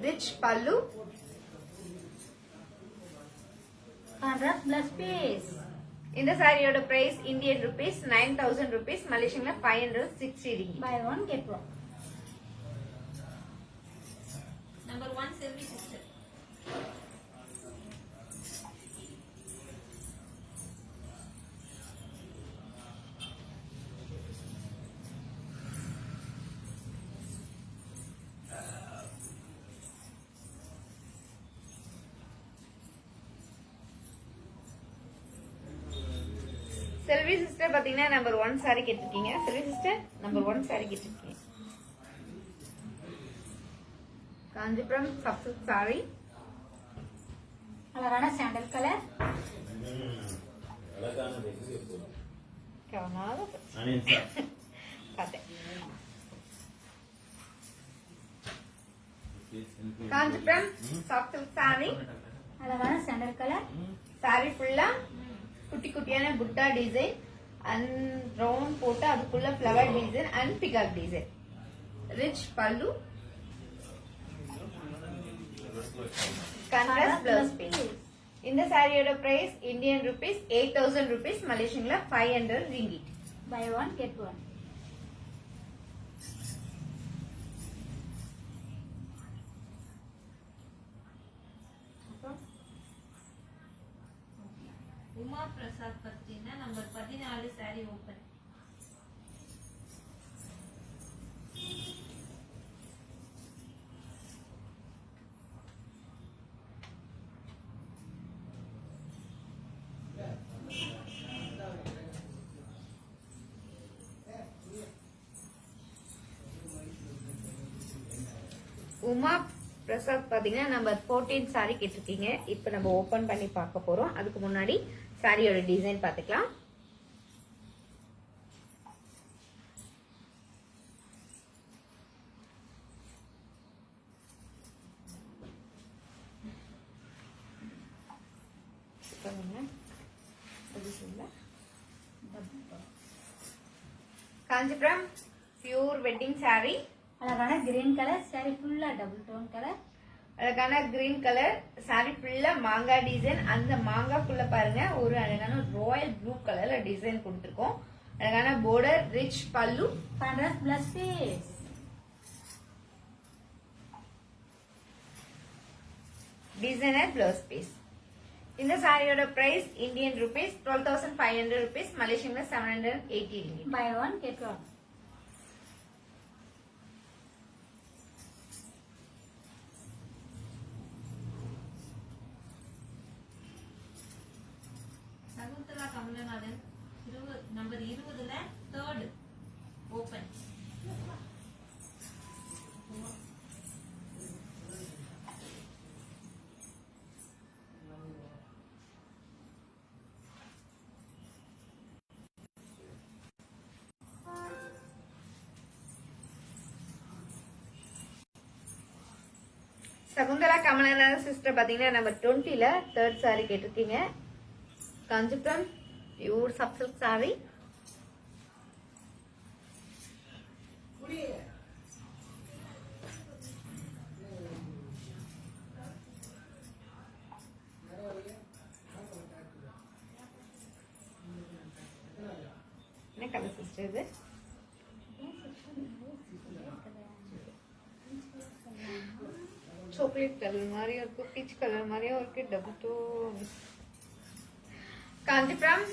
Rich pallu. Contrast plus piece. இந்த சாரியோட பிரைஸ் இந்தியன் ருபீஸ் 9,000 rupees, மலேசியன்ல 560 ringgit. Buy one get one. Number 1 Selvi sister. Selvi sister பாத்தீங்கன்னா நம்பர் 1 சாரி கேட்டிருக்கீங்க. செல்வி சிஸ்டர் நம்பர் 1 சாரி கேட்டிருக்கீங்க. காஞ்சிபுரம் சப்சில்க் சாரி, அழகான சாண்டல் கலர். பார்த்தேன். காஞ்சிபுரம் சப்சில்க் சாரி, அழகான சாண்டல் கலர். சாரி ஃபுல்லா குட்டி குட்டியான புட்டா டிசைன் அண்ட் ரவுண்ட் போட்டு அதுக்குள்ள flower design and peacock design. Rich pallu, contrast blouse piece. இந்த சாரியோட பிரைஸ் இந்தியன் ருபீஸ் 8,000 rupees, மலேசியன்ல 500 ringgit. Buy one get one. Uma Prasad பத்தினா நம்பர் 14 சாரி ஓபன். உமா பிரசாத் பாத்தீங்கன்னா நம்பர் 14 சாரி கேட்டிருக்கீங்க. இப்ப நம்ம ஓபன் பண்ணி பார்க்க போறோம். அதுக்கு முன்னாடி சாரியோட டிசைன் பாத்துக்கலாம். காஞ்சிபுரம் பியூர் வெட்டிங் சாரி, அழகான கிரீன் கலர். சாரி ஃபுல்லா டபுள் டோன் கலர். அழகான கிரீன் கலர் சாரி ஃபுல்லா மாங்கா டிசைன். அந்த மாங்காக்குள்ள பாருங்க ஒரு அழகான ராயல் ப்ளூ கலர்ல டிசைன் கொடுத்திருக்கோம். அழகான border, rich pallu, contrast plus piece. Designer blouse piece. இந்த சாரியோட பிரைஸ் இந்தியன் ருபீஸ் 12,500 rupees, மலேசியன்ல 780 ringgit. Buy one, get one. Shakuntala Kamalanathan number 20ல third open. Shakuntala Kamalanathan sister பாத்தீங்கன்னா நம்பர் 20ல தேர்ட் சாரி கேட்டிருக்கீங்க. காஞ்சிபுரம் பியூர் சப்சில்க் சாரி. என்ன கலர் சிஸ்டர் இது? சாக்லேட் கலர் மாதிரியும் இருக்கு, பீச் கலர் மாதிரியும் இருக்கு, டபுள் டோன். காஞ்சிபுரம்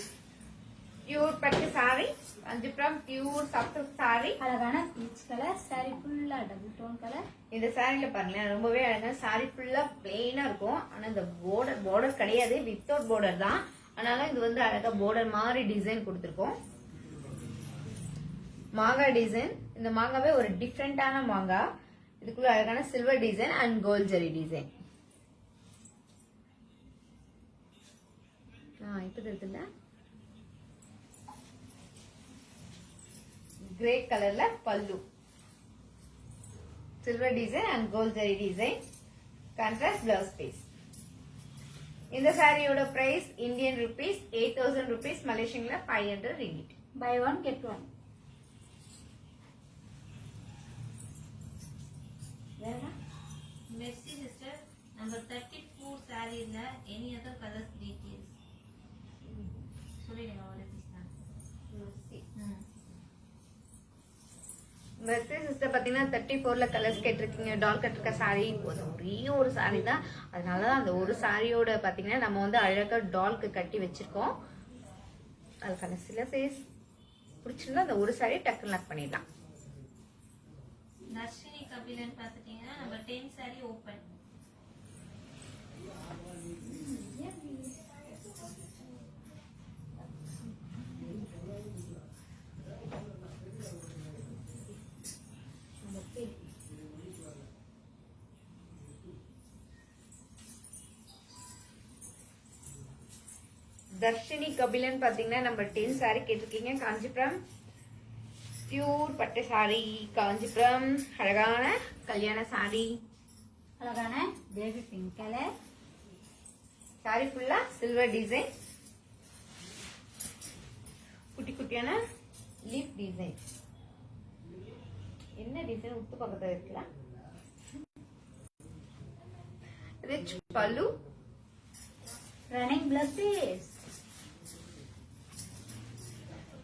பியூர் பட்டு sorry, Kanchipuram pure soft sari. அழகான பீச் கலர் சாரி, ஃபுல்லா டபுள் டோன் கலர். இந்த சாரில பாருங்களேன் ரொம்பவே அழகா, சாரி ஃபுல்லா பிளெயினா இருக்கும். ஆனா இந்த பார்டர் கிடையாது, வித்தவுட் பார்டர் தான். அதனால இது வந்து அழகா பார்டர் மாதிரி டிசைன் கொடுத்துருக்கோம். மாங்காய் டிசைன். இந்த மாங்காவே ஒரு டிஃப்ரெண்டான மாங்காய். இதுக்குள்ள அழகான silver design and gold zari design. இப்ப இருக்குல்ல கிரே கலர்ல பல்லு, silver design and gold zari design, contrast blouse piece. இந்த சாரியோட பிரைஸ் இந்தியன் ருபீஸ் 8,000 rupees, மலேசியன்ல 500 ringgit. Buy one, get one. Mercy sister number 34 சாரில எனி அதர் கலர்ஸ் டீடைல்ஸ் சொல்லிடுங்க. ஒரு பீஸ் தான். மெர்சி சிஸ்டர் பாத்தீங்கன்னா 34ல கலர்ஸ் கேட்டிருக்கீங்க. டால் கட்டிருக்க சாரி ஒரே ஒரு சாரி தான். அதனாலதான் அந்த ஒரு சாரியோட பாத்தீங்கன்னா நம்ம வந்து அழகா டால்க்கு கட்டி வச்சிருக்கோம். அதுக்கான சில சைஸ் பிடிச்சிருந்தா அந்த ஒரு சாரி டக்குன்னு லாக் பண்ணிடலாம். நர்ஷினி கபிலன் பாத்துட்டீங்கன்னா நம்பர் 10 சாரி ஓபன். தர்ஷினி கபிலன் பாத்தீங்கன்னா நம்பர் 10 சாரி கேட்டிருக்கீங்க. காஞ்சிபுரம் பியூர் பட்டு சாரி, காஞ்சிபுரம் அழகான கல்யாண சாரி. அழகான பேபி பிங்க் கலர். சாரி ஃபுல்லா சில்வர் டிசைன், குட்டி குட்டியான லீஃப் டிசைன். என்ன டிசைன் உத்து பக்கத்துல இருக்கலாம். ரிச் பல்லு, ரன்னிங் பிளஸ் பீஸ்.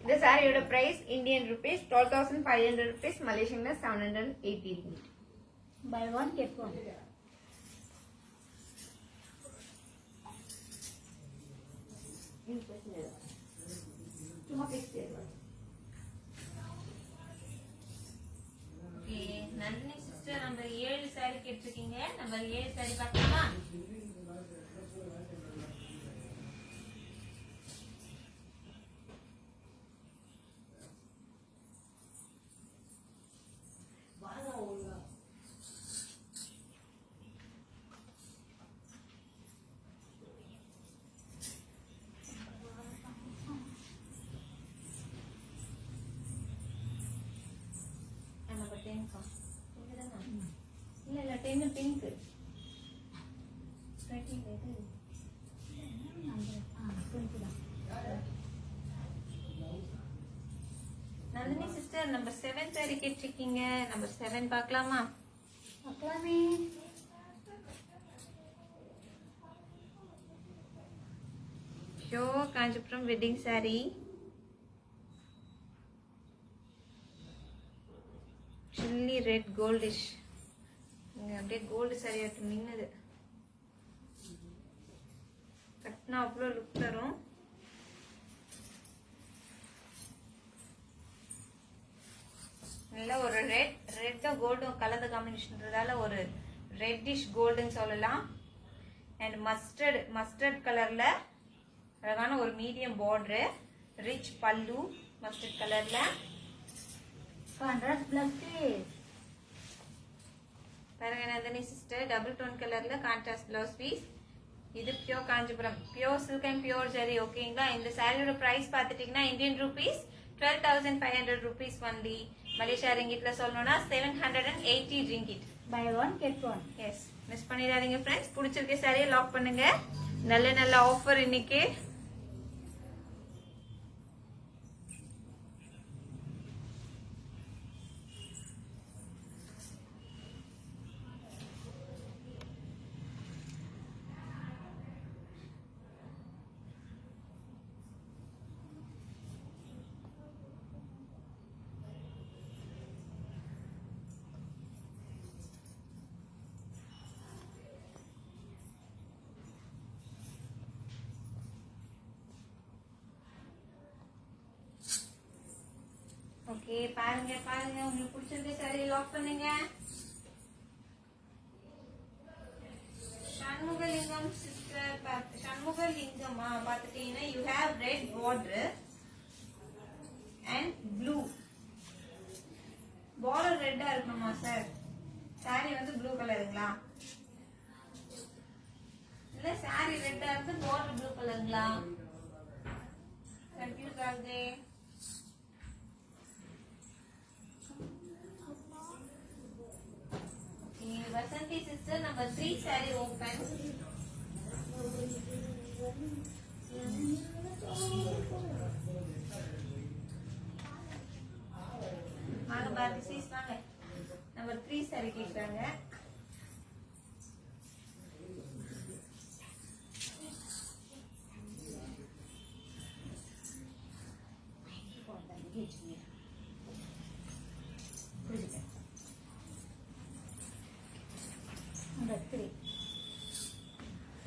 இந்த சாரியோட பிரைஸ் இந்தியன் ருபீஸ் 12,500 rupees, மலேசியன்ல 780 ringgit. Buy one, get one. Okay Nandini sister number 7 saree கேட்டிருக்கீங்க. நம்பர் 7 சாரி பார்க்கலாமா? நம்பர் 10 கா இல்ல 10 pink. Nandini sister number 7 saree கேட்டிருக்கீங்க. நம்பர் 7 பார்க்கலாமா? பார்க்கலாமே. Pure Kanchipuram wedding saree. Chilli red goldish. இங்க அப்படியே கோல்டு சாரி ஆட்டு நின்னது. கட்டினா அவ்வளோ லுக் தரும். நல்ல ஒரு ரெட்டும் கோல்டும் கலந்த காம்பினேஷன்றதால ஒரு ரெட்டிஷ் கோல்டுன்னு சொல்லலாம். அண்ட் மஸ்டர்ட் கலர்ல அழகான ஒரு medium border, rich pallu mustard கலர்ல. Contrast plus piece. பாருங்க நந்தினி சிஸ்டர், டபுள் டோன் கலர்ல கான்ட்ராஸ்ட் பிளவுஸ் பீஸ். இது pure Kanchipuram, pure silk and pure zari. ஓகேங்களா? இந்த சாரியோட பிரைஸ் பார்த்துட்டீங்கன்னா Indian rupees 12,500 rupees only. Malaysia ரிங்கிட்ல சொல்லணும்னா 780 ringgit. Buy one get one. Yes, miss பண்ணிடாதீங்க ஃப்ரெண்ட்ஸ். பிடிச்சிருக்க சாரியை லாக் பண்ணுங்க. நல்ல நல்ல ஆஃபர் இன்னைக்கு. ஓகே, பாருங்க பாருங்க, உங்களுக்கு பிடிச்சிருக்க சாரி லாக் பண்ணுங்க. சண்முகலிங்கம் சிஸ்டர், சண்முகலிங்கம் பாத்துட்டீங்கன்னா you have red border and blue border. ரெட்டா இருக்கணுமா சார்? சாரி வந்து ப்ளூ கலருங்களா? இல்ல சாரி ரெட்டா இருந்து பார்டர் ப்ளூ கலருங்களா? கன்ஃபியூஸ் ஆகுது. Vasanthi sister, number 3 saree open. வாங்க பாரதி சீஸ் வாங்க. நம்பர் 3 saree கேக்குறாங்க.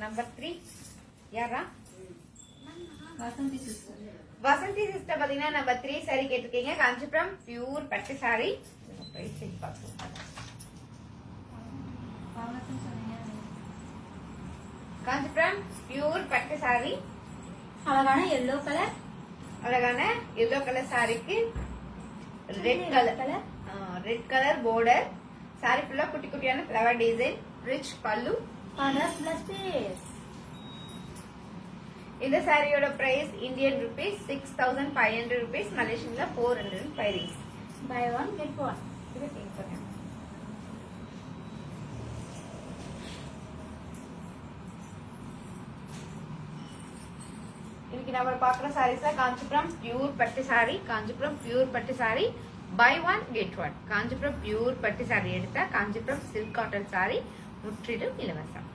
நம்பர் 3 யாரா? வசந்தி சிஸ்டர். வசந்தி சிஸ்டர் பாத்தீங்கன்னா நம்பர் 3 saree கேட்டிருக்கீங்க. காஞ்சிபுரம் பியூர் பட்டு saree. காஞ்சிபுரம் பியூர் பட்டு saree. அழகான எல்லோ கலர். அழகான எல்லோ கலர் சாரிக்கு ரெட் கலர் border. saree ஃபுல்லா குட்டி குட்டியான flower design, rich pallu, contrast plus piece. இந்த சாரியோட பிரைஸ் இந்தியன் ரூபீஸ் 6,500 rupees, மலேசியன்ல 405 ringgit. Buy one get one. இது திங்க் பண்ணுங்க. இன்னைக்கு நம்ம பாக்குற சாரீஸ் காஞ்சிபுரம் பியூர் பட்டு சாரி. காஞ்சிபுரம் பியூர் பட்டு saree buy one get one. Kanchipuram pure பட்டு சாரி எடுத்தா காஞ்சிபுரம் சில்க் காட்டன் சாரி முற்றிலும் இலவசம்.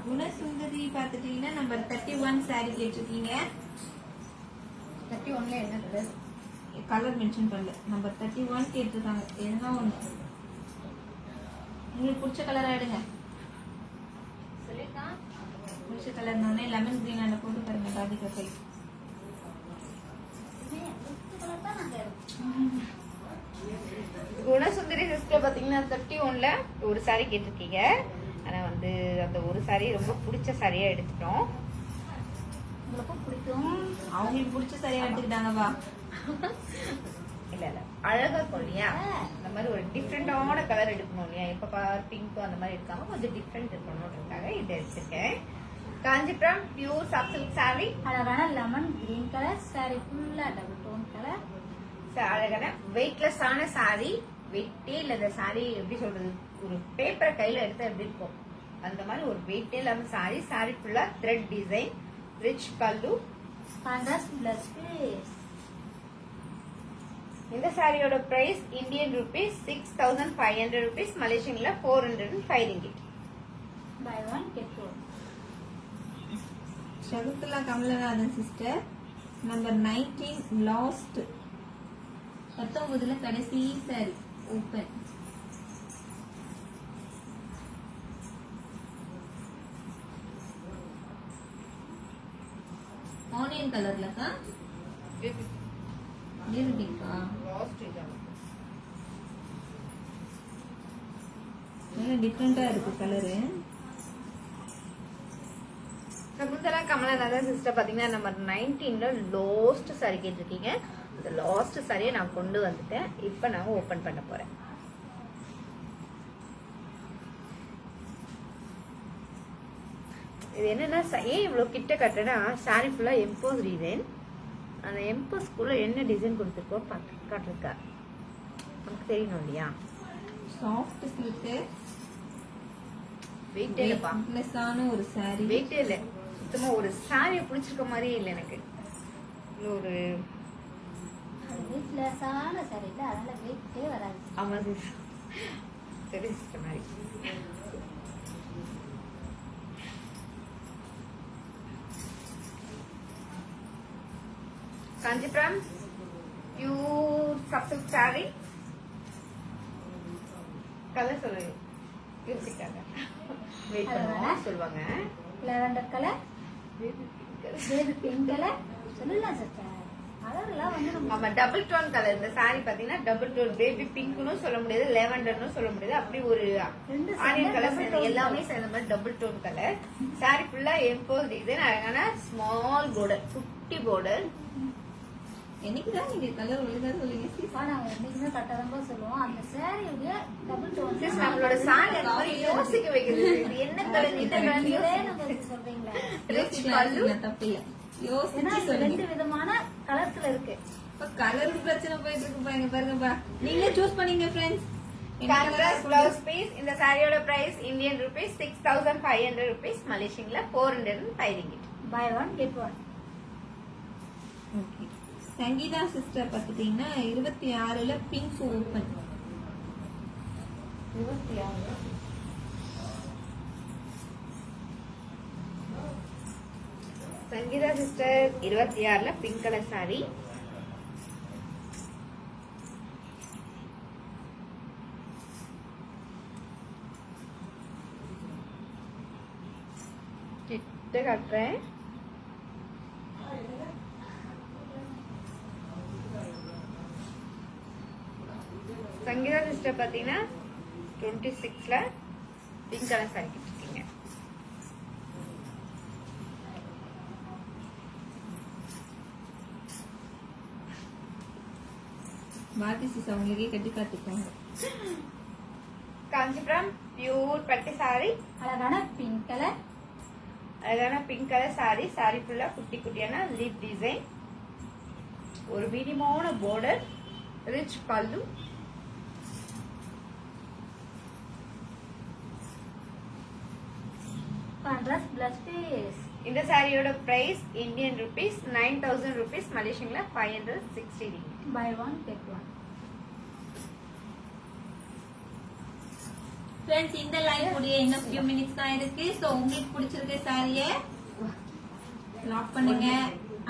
குணசுந்தரி பாத்துட்டீங்கன்னா நம்பர் 31 saree கேட்டிருக்கீங்க. 31ல என்ன கலர்? கலர் மென்ஷன் பண்ணல. நம்பர் 31 கேட்டிருக்காங்க. என்ன ஒண்ணு உங்களுக்கு பிடிச்ச கலரா எடுங்க. சொல்லிருக்கான். பிடிச்ச கலர்னே லெமன் கிரீன் போட்டு பாருங்க. ராதிகா கை குணசுந்தரி சிஸ்டர் பாத்தீங்கன்னா 31ல ஒரு சாரி கேட்டிருக்கீங்க. ஆனா வந்து அந்த ஒரு சாரி ரொம்ப பிடிச்ச சாரியா எடுத்துட்டோம். உங்களுக்கும் பிடிக்கும். அவங்களுக்கு பிடிச்ச சாரியா எடுத்துக்கிட்டாங்கப்பா. இல்ல அழகா இருக்கும் இல்லையா? அந்த மாதிரி ஒரு டிஃப்ரெண்டான கலர் எடுக்கணும் இல்லையா? இப்ப பிங்க் அந்த மாதிரி இருக்காம கொஞ்சம் டிஃப்ரெண்ட் இருக்கணும்ன்றதுக்காக இதை எடுத்துருக்கேன். Kanchipuram pure soft silk sari. அழகான லெமன் கிரீன் கலர் சாரி ஃபுல்லா டபுள் டோன் கலர். அழகான வெயிட்லெஸ்ஸான சாரி. வெயிட்டே இல்ல இந்த சாரி. எப்படி சொல்றது, ஒரு பேப்பரை கையில எடுத்தா எப்படி இருக்கும் அந்த மாதிரி ஒரு வெயிட்டே இல்லாம சாரி. சாரி ஃபுல்லா thread design, rich pallu, contrast plus piece. இந்த சாரியோட பிரைஸ் இந்தியன் ரூபீஸ் 6,500 rupees, மலேசியன்ல 405 ringgit. Buy one get one. Shakuntala Kamalanathan sister number 19 last 19ல கடைசி சாரி ஓபன். ஆனியன் கலர்லக்கா பேபி பிங்கா டிஃப்ரெண்டா இருக்கு கலரு. சகுந்தலா கமலநாதன் சிஸ்டர் பாத்தீங்கன்னா நம்பர் 19ல லாஸ்ட் சாரி கேட்டிருக்கீங்க. அந்த லாஸ்ட் சாரியை நான் கொண்டு வந்துட்டேன். இப்போ நான் ஓபன் பண்ண போறேன். இது என்னன்னா ஏன் இவ்வளவு கிட்ட கட்டுனா சாரி ஃபுல்லா எம்போஸ் டிசைன். அந்த எம்போஸ்க்குள்ள என்ன டிசைன் கொடுத்துருக்கோம் காட்டிருக்கா நமக்கு தெரியணும் இல்லையா. சாஃப்ட் சில்க் வெயிட்டே இல்லப்பா, வெயிட்லெஸ்ஸான ஒரு சாரி. வெயிட்டே இல்ல, சுத்தமா ஒரு சாரியை பிடிச்சிருக்க மாதிரியே இல்லை எனக்கு. ஒரு வெயிட்லெஸ்ஸான சாரி இல்லை, அதனால வெயிட்டே வராது. ஆமா சரி சிஸ்டர் மாதிரி. காஞ்சிபுரம் பியூர் சப்சில்க் சாரி. கலர் சொல்லுங்க. யோசிக்காங்க வெயிட் பண்ணுவோம் சொல்லுவாங்க. Lavender colour, baby pink colour சொல்லலாம் சிஸ்டர். கலர்லாம் வந்து நம்ம ஆமா டபுள் டோன் கலர். இந்த சாரி பாத்தீங்கன்னா டபுள் டோன், பேபி பிங்க்னு சொல்ல முடியாது, லேவண்டர்னு சொல்ல முடியாது, அப்படி ஒரு ரெண்டு ஆனியன் கலர் double tone எல்லாமே சேர்ந்த மாதிரி டபுள் டோன் கலர். சாரி ஃபுல்லா எம்போஸ் டிசைன், அழகான ஸ்மால் border, குட்டி border. என்னைக்குதான் நீங்க கலர் ஒழுங்கா சொல்லுங்க sis. இப்போ நாங்க என்னைக்குமே கட்டாதமா சொல்லுவோம். அந்த சாரியுடைய டபுள் டோன் Sis, நம்மளோட சாரி அந்த மாதிரி யோசிக்க வைக்குது. இது என்ன கலர், இந்த கலர் நம்ம சொல்றீங்களா? ரிச் பல்லு. தப்பில்ல ஏன்னா யோசிச்சு இது சொல்லுங்க. ரெண்டு விதமான கலர்ஸ்ல இருக்கு. இப்ப கலருக்கு பிரச்சனை போயிட்டு இருக்கு பாருங்க பாருங்கப்பா. நீங்களே சூஸ் பண்ணீங்க ஃப்ரெண்ட்ஸ். Contrast blouse piece. இந்த சாரியோட பிரைஸ் இந்தியன் ரூபீஸ் 6500 rupees, மலேசியன்ல 405 ringgit. Buy one get one. Okay. Sangeetha sister பாத்துட்டீங்கன்னா 26ல பிங்க் ஓபன். 26. சங்கீதா சிஸ்டர் 26ல பிங்க் கலர் சாரி. கிட்ட காட்டுறேன். சங்கீதா சிஸ்டர் பாத்தீங்கன்னா 26ல பிங்க் கலர் சாரி கிட்டிருக்கீங்க. பாரதி சிஸ் அவங்களுக்கே கட்டி காட்டுப்பாங்க. காஞ்சிபுரம் பியூர் பட்டு சாரி. அழகான பிங்க் கலர், அழகான பிங்க் கலர் சாரி. சாரி ஃபுல்லா குட்டி குட்டியான லீப் டிசைன், ஒரு மீடியமான border, rich pallu. Contrast plus piece. இந்த சாரியோட பிரைஸ் இந்தியன் ரூபீஸ் 9000 rupees, மலேசியன்ல 560 ringgit. Buy one get one. Friends இந்த லைவ் முடிய இன்னும் few minutes தான் இருக்கு. சோ உங்களுக்கு பிடிச்சிருக்க சாரியை லாக் பண்ணுங்க.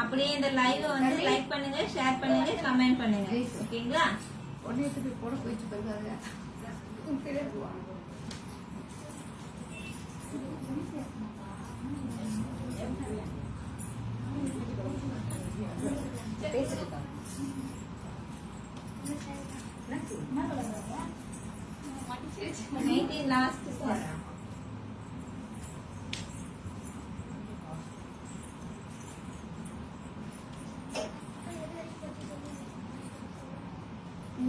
அப்படியே இந்த லைவ் வந்து லைக் பண்ணுங்க, ஷேர் பண்ணுங்க, கமெண்ட் பண்ணுங்க. ஓகேங்களா? ஒன்னேத்துக்கு போட போயிட்டு போயிருக்காங்க. என்ன கலர் வருது? 19 லாஸ்ட் சார்.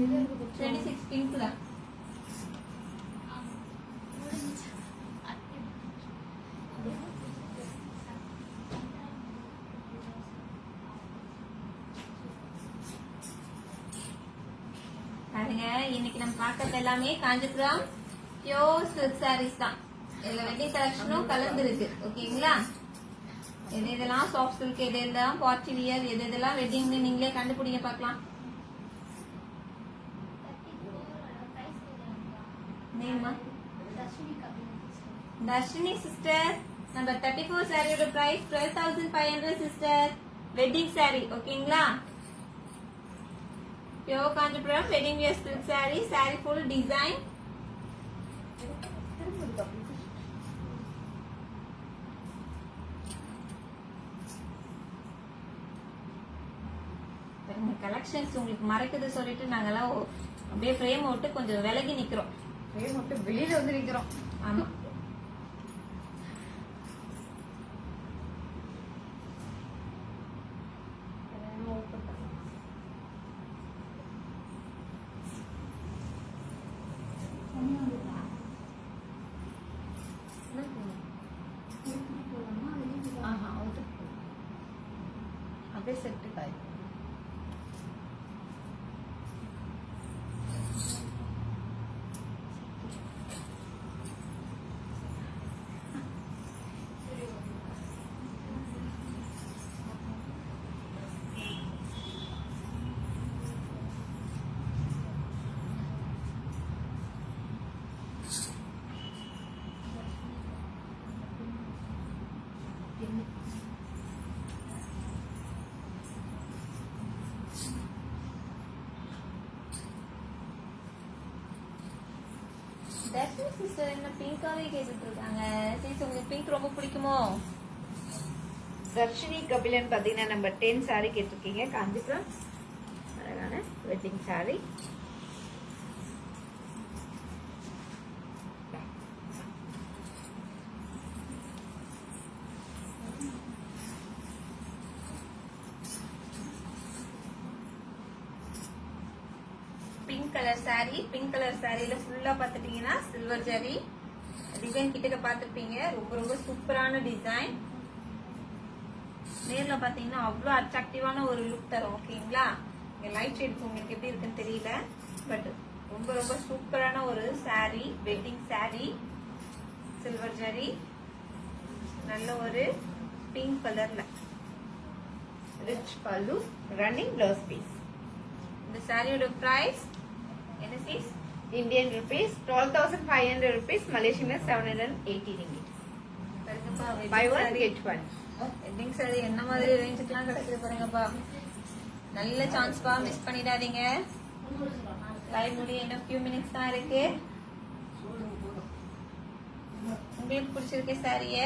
இது 26 பிங்க் தான். பாருங்க இன்னைக்கு நம்ம பார்க்கறது எல்லாமே காஞ்சிபுரம் பியோர் சில்க் சாரீஸ் தான். இதுல வெட்டிங் கலெக்ஷனும் கலந்து இருக்கு. ஓகேங்களா? எது இதெல்லாம் சாஃப்ட் சில்க், எது இதெல்லாம் பார்ட்டி வியர், எது இதெல்லாம் வெட்டிங் நீங்களே கண்டுபிடிங்க பார்க்கலாம். நேமா தர்ஷினி சிஸ்டர் நம்பர் 34 சாரியோட பிரைஸ் 12,500 சிஸ்டர். வெட்டிங் saree ஓகேங்களா. Pure Kanchipuram wedding wear silk saree. saree full design. Collections உங்களுக்கு மறைக்குது சொல்லிட்டு நாங்கெல்லாம் அப்படியே ஃப்ரேம் விட்டு கொஞ்சம் விலகி நிக்கிறோம். ஃப்ரேம் விட்டு வெளியில வந்து நிக்கிறோம். ஆமா. அப்படியே செட்டு காய். தர்ஷினி சிஸ்டர் என்ன பிங்காவே கேட்டுட்டு இருக்காங்க. சிஸ் உங்களுக்கு பிங்க் ரொம்ப பிடிக்குமோ? தர்ஷினி கபிலன் பாத்தீங்கன்னா நம்பர் 10 saree கேட்டிருக்கீங்க. காஞ்சிபுரம் அழகான wedding saree. Pink colour saree. Pink colour சாரியில ஃபுல்லா பாத்துட்டீங்கன்னா சில்வர் ஜரி டிசைன் கிட்டக்க பாத்துருப்பீங்க. ரொம்ப ரொம்ப சூப்பரான டிசைன். நேர்ல பாத்தீங்கன்னா அவ்வளவு அட்ராக்டிவான ஒரு லுக் தரும். ஓகேங்களா. இங்க லைட் ஷேட்ஸ் உங்களுக்கு எப்படி இருக்குன்னு தெரியல, பட் ரொம்ப ரொம்ப சூப்பரான ஒரு saree. Wedding saree silver zari நல்ல ஒரு பிங்க் கலர்ல ரிச் பல்லு, ரன்னிங் ப்ளவுஸ் பீஸ். இந்த சாரியோட பிரைஸ் என்ன cheese? Indian rupees 12,500 rupees, Malaysian 780 ringgit. Buy one get one. Wedding sorry என்ன மாதிரி ரேஞ்சுக்குலாம் கிடைக்குது பாருங்கப்பா. நல்ல சான்ஸ்பா, மிஸ் பண்ணிடாதீங்க. லைவ் முடிய இன்னும் ஃபியூ மினிட்ஸ் தான் இருக்கு. உங்களுக்கு பிடிச்சிருக்க சாரிய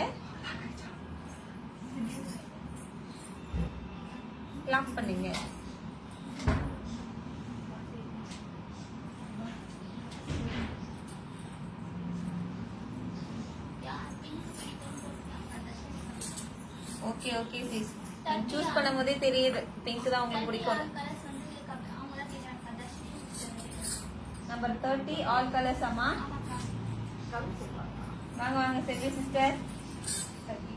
லாக் பண்ணுங்க. Okay okay please. சூஸ் பண்ணும் போதே தெரியுது பிங்க் தான் உங்களுக்கு பிடிக்கும். நம்பர் 30 ஆல் கலர்ஸ் அம்மா. வாங்க வாங்க செல்வி சிஸ்டர். 30.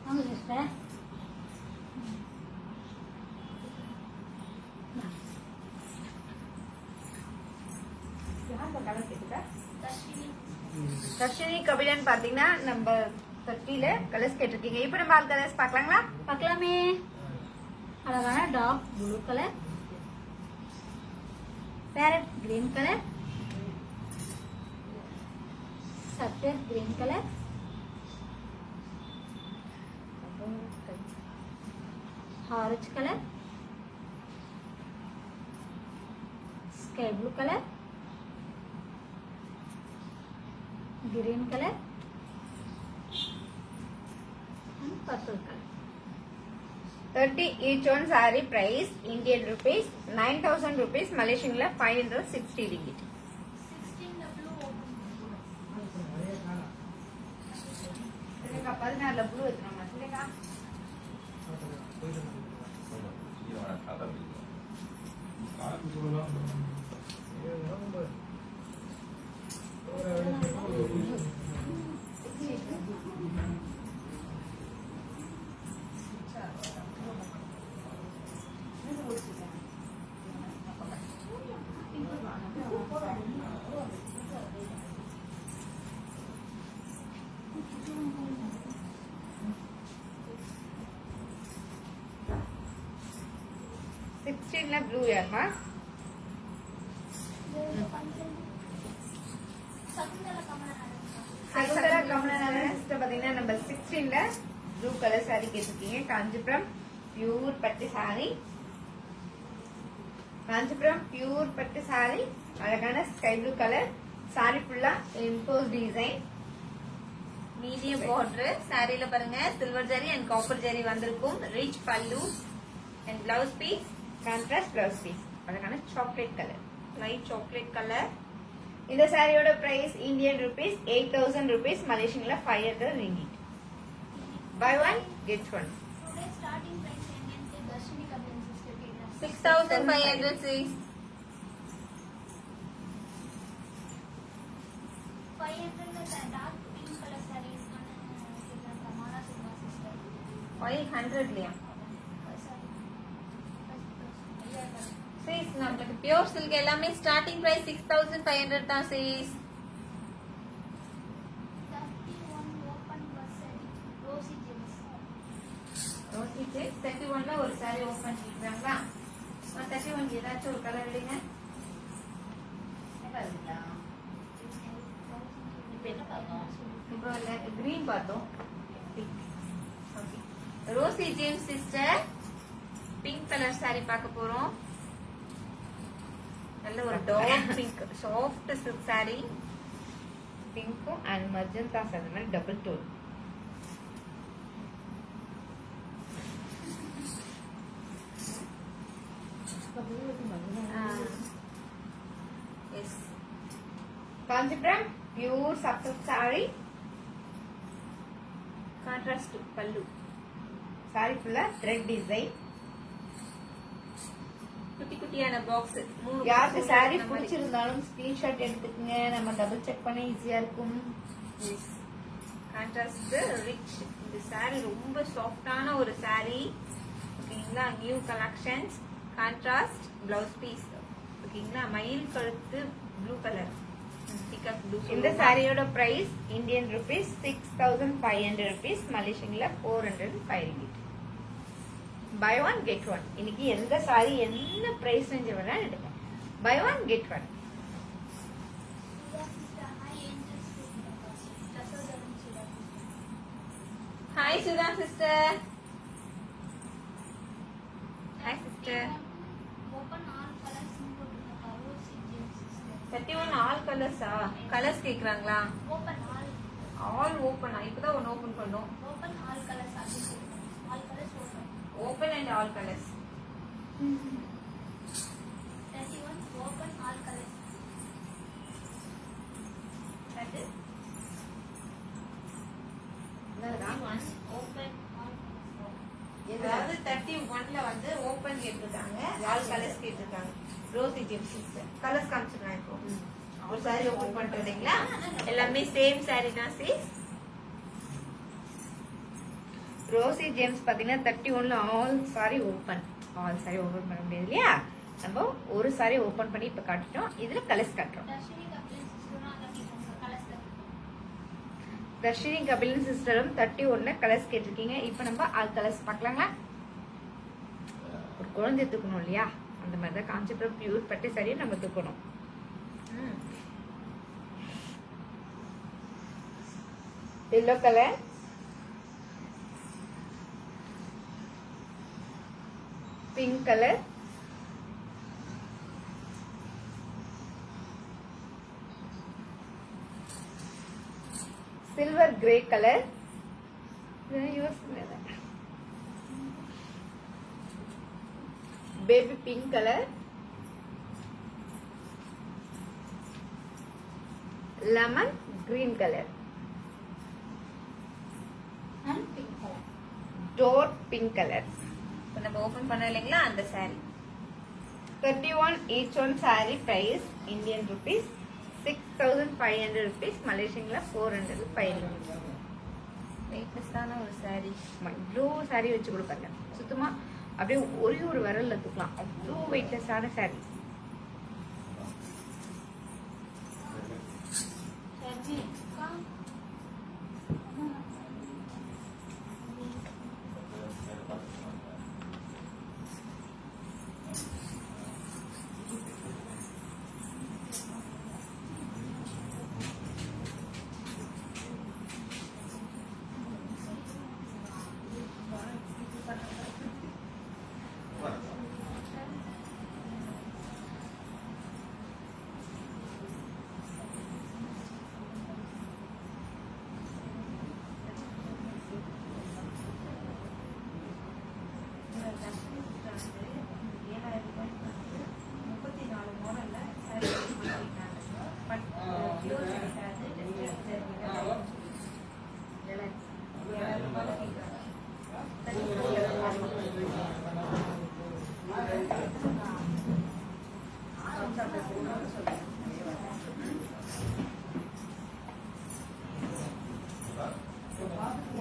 வாங்க சிஸ்டர். தர்ஷினி கபிலன் பாத்தீங்கன்னா நம்பர் 30ல கலர்ஸ் கேட்டிருக்கீங்க. இப்போ நம்ம ஆல் கலர்ஸ் பார்க்கலாங்களா? பார்க்கலாமே. அழகான dark blue colour, parrot green colour, sapphire green colour, orange colour, sky blue colour, green color and purple color. 30 each one saree price Indian rupees 9,000 rupees, Malaysian 560 ringgit. 16 the blue open. இதுக்கு 14ல ப்ளூ எடுத்துறோம் இல்லையா? பாத்தீங்கன்னா ப்ளூ யாருமா சகுந்தலா கமலஹாசன் சகுந்தலா கமலஹாசன் சிஸ்டர் பாத்தீங்கன்னா நம்பர் 16ல ப்ளூ கலர் saree கேட்டிருக்கீங்க. காஞ்சிபுரம் பியூர் பட்டு saree. காஞ்சிபுரம் பியூர் பட்டு saree. அழகான ஸ்கை ப்ளூ கலர் saree ஃபுல்லா இம்போஸ் டிசைன். மீடியம் பார்டர் சாரில பாருங்க silver zari and copper zari வந்திருக்கும். Rich pallu and blouse piece contrast blouse piece. அழகான chocolate colour. Light chocolate colour. இந்த சாரியோட பிரைஸ் இந்தியன் ருபீஸ் 8000 ருபீஸ், மலேசியன்ல 500 ringgit. Buy one get one. Today starting price என்னன்னு தர்ஷினி கபிலன் சிஸ்டர் கேக்குறாங்க. 6500 sis. 500 dark pink colour saree கேக்குறாங்க. மாலா சுகுமா சிஸ்டர் 500 லயா சாரி sis? நமக்கு பியூர் சில்க் எல்லாமே ஸ்டார்டிங் பிரைஸ் 6500 தான் sis. 31 ஓபன் பஸ் saree Rosy gems. Rosy sis 31ல ஒரு சாரி ஓபன் பண்ணிருக்காங்களா? 31 ஏதாச்சும் ஒரு கலர் எடுங்க. இப்போ கிரீன் பார்த்தோம். Rosie James sister pink colour saree பார்க்க போறோம். நல்ல ஒரு dark pink soft silk saree. பிங்க்கும் அண்ட் மஜந்தா அந்த மாதிரி double tone. Yes Kanchipuram pure சப்சப் saree. கான்ட்ராஸ்ட் பல்லு. saree ஃபுல்லா த்ரெட் டிசைன். குட்டி குட்டியான பாக்ஸ். யாருக்கு saree பிடிச்சிருந்தாலும் ஸ்கிரீன்ஷாட் எடுத்துக்கங்க, நம்ம டபுள் செக் பண்ண ஈஸியா இருக்கும். Contrast rich. இந்த saree ரொம்ப சாஃப்டான ஒரு saree. ஓகேங்களா? New collections. Contrast blouse piece. ஓகேங்களா? மயில் கழுத்து ப்ளூ கலர். Peacock blue. இந்த சாரியோட பிரைஸ் இந்தியன் ருபீஸ் 6500 ருபீஸ், மலேசியன்ல 405 ringgit. Buy one get one. இன்னைக்கு எந்த சாரி என்ன பிரைஸ் ரேஞ்ச் வேணா எடுங்க. Buy one get one. Sudha sister hi Angels தசோதரன் Sudha hi Sudha sister. Hi sister. Open all colours போட்டுருக்காங்க. ரோசி ஜெம்ஸ் சிஸ்டர் 31 ஆல் கலர்ஸா? கலர்ஸ் கேக்குறாங்களா? ஓபன் ஆல் ஆல் ஓபனா? இப்பதான் ஒன்னு ஓபன் பண்ணோம். ஓபன் ஆல் கலர்ஸ் அப்படி all colours open open and all colours. 31 open all colours. அது 31 ஓபன் ஆல் அதாவது 31ல வந்து ஓபன் கேட்டிருக்காங்க, ஆல் கலர்ஸ் கேட்டிருக்காங்க. ரோசி ஜெம்ஸ் கலர்ஸ் காமிச்சிருக்கேன். இப்போ ஒரு சாரி ஓபன் பண்றீங்களா? எல்லாமே சேம் சாரி தான் sis. ரோசி ஜேம்ஸ் பாத்தீங்கன்னா 31ல all sari open. All sari open பண்ண முடியாது இல்லையா? நம்ம ஒரு சாரி ஓபன் பண்ணி இப்ப காட்டிட்டோம். இதுல கலர்ஸ் காட்டுறோம். தர்ஷினி கபிலன் சிஸ்டரும் அதான் கேட்குறாங்க கலர்ஸ். தர்ஷினி கபிலன் சிஸ்டரும் 31ல கலர்ஸ் கேட்டிருக்கீங்க. இப்ப நம்ம ஆல் கலர்ஸ் பார்க்கலாங்களா? ஒரு குழந்தை தூக்கணும் இல்லையா? அந்த மாதிரி தான் காஞ்சிபுரம் பியூர் பட்டு சாரியை நம்ம தூக்கணும். Yellow colour, pink colour, silver grey colour, baby pink colour, lemon green colour, and pink colour. Door pink colour. இப்போ நம்ம ஓபன் பண்ண இல்லைங்களா அந்த sorry. 31 each one saree price Indian rupees 6500 rupees, மலேசியன்ல 405. வெயிட்லெஸ்ஸான ஒரு சாரி. இவ்வளோ saree வச்சு கொடுப்பாங்க. சுத்தமா அப்படியே ஒரே ஒரு விரல்ல தூக்கலாம். அவ்வளோ வெயிட்லெஸ்ஸான saree. சரி அக்கா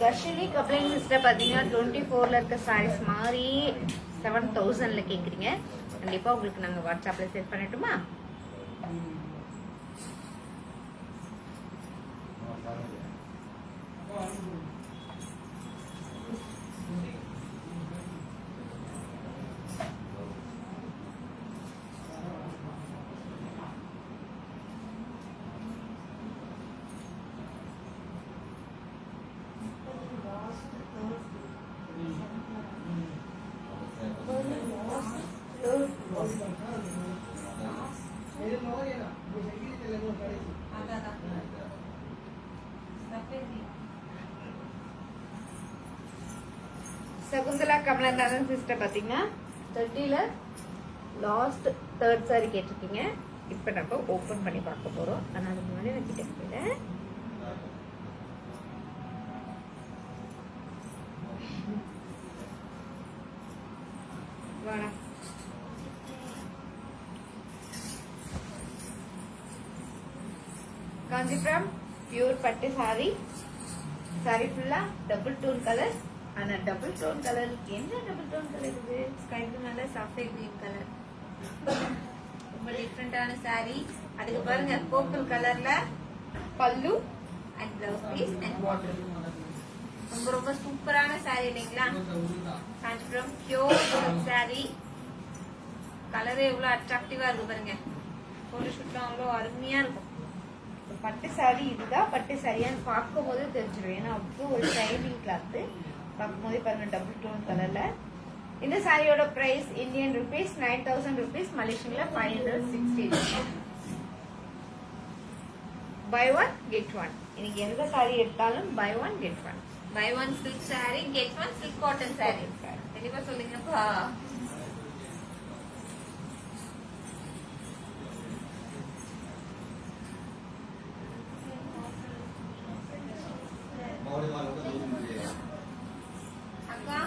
தர்ஷினி கப்ளிங் சிஸ்டர் பார்த்தீங்கன்னா 24ல இருக்க சாரீஸ் மாதிரி 7000ல கேட்குறீங்க. கண்டிப்பாக உங்களுக்கு நாங்கள் வாட்ஸ்அப்பில் சென்ட் பண்ணட்டுமா? சகுந்தலா கமலநாதன் சிஸ்டர் பார்த்தீங்கன்னா 30ல லாஸ்ட் 3rd சாரி கேட்டிருக்கீங்க. இப்போ நம்ம ஓப்பன் பண்ணி பார்க்க போறோம். ஆனால் அதுக்கு முன்னாடி நான் கிட்ட போயிட்டேன். வாடா காஞ்சிபுரம் பியூர் பட்டு சாரி. சாரி ஃபுல்லா டபுள் டோன் கலர். ஆனா டபுள் டோன் கலர் என்ன டபுள் டோன் கலர் இது? ஸ்கை ப்ளூ மேல சாஃப்ட் கிரீன் கலர். ரொம்ப டிஃபரெண்டான சாரி. அதுக்கு பாருங்க பர்பிள் கலர்ல pallu and blouse piece and border. ரொம்ப ரொம்ப சூப்பரான சாரி இல்லைங்களா? காஞ்சிபுரம் பியூர் சாரி. கலரே எவ்வளவு அட்ராக்டிவா இருக்கு பாருங்க. போட்டோஷூட்லாம் அவ்வளோ அருமையா இருக்கும். பட்டு சாரி இதுதான் பட்டு சாரியான்னு பார்க்கும் போது தெரிஞ்சிடும். ஏன்னா அவ்வளோ ஒரு ஷைனிங் கிளாத். பார்க்கும் போதே பாருங்க டபுள் டோன் கலர்ல. இந்த சாரியோட பிரைஸ் இந்தியன் ருபீஸ் 9000 ருபீஸ், மலேசியன்ல 560. Buy one get one. இன்னைக்கு எந்த சாரி எடுத்தாலும் buy one get one. Buy one silk sari get one silk cotton sari. கண்டிப்பா சொல்லுங்கப்பா. அக்கா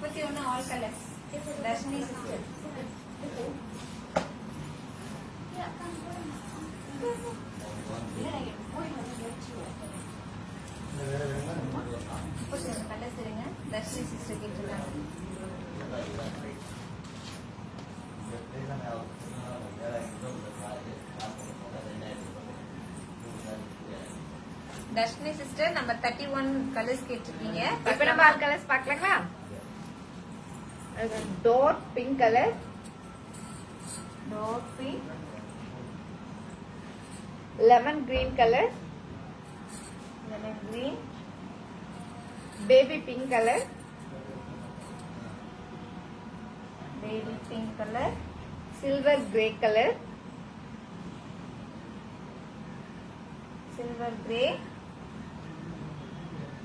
31 all colours. Dharshini sister. Colours இருங்க. தர்ஷினி சிஸ்டர் கேட்டுருக்காங்க. தர்ஷினி சிஸ்டர் நம்பர் 31 கலர்ஸ் கேட்டிருக்கீங்க. இப்ப நம்ம ஆல் கலர்ஸ் பார்க்கலாங்களா? Dark pink colour, dark pink, lemon green colour, lemon green, baby pink colour, baby pink colour, silver grey colour, silver grey,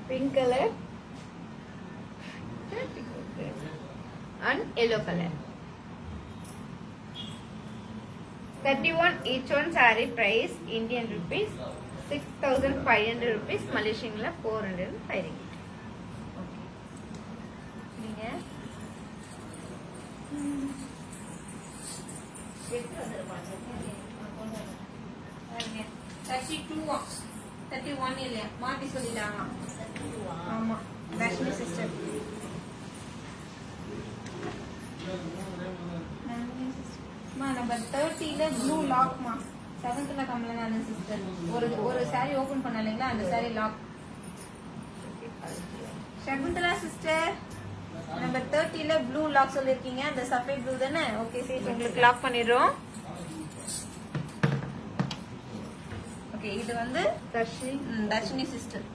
pink colour and yellow color. 31 each one saree price Indian rupees 6500 rupees, Malaysian la 405 ringgit. நீங்க எடுத்து வந்துருப்பாங்க. 32 31 இல்லையா மாத்தி சொல்லிட்டாங்க. ஆமா தர்ஷினி சிஸ்டர். நம்பர் 30ல ப்ளூ லாக்மா. 7th Kamalanathan sister. ஒரு சாரி ஓபன் பண்ணலைங்களா அந்த sari lock. Shakuntala sister number 30ல ப்ளூ லாக் சொல்லிருக்கீங்க. அந்த சஃபேட் ப்ளூ தானே? ஓகே சரி உங்களுக்கு லாக் பண்ணிடுறோம். ஓகே இது வந்து தர்ஷினி சிஸ்டர்.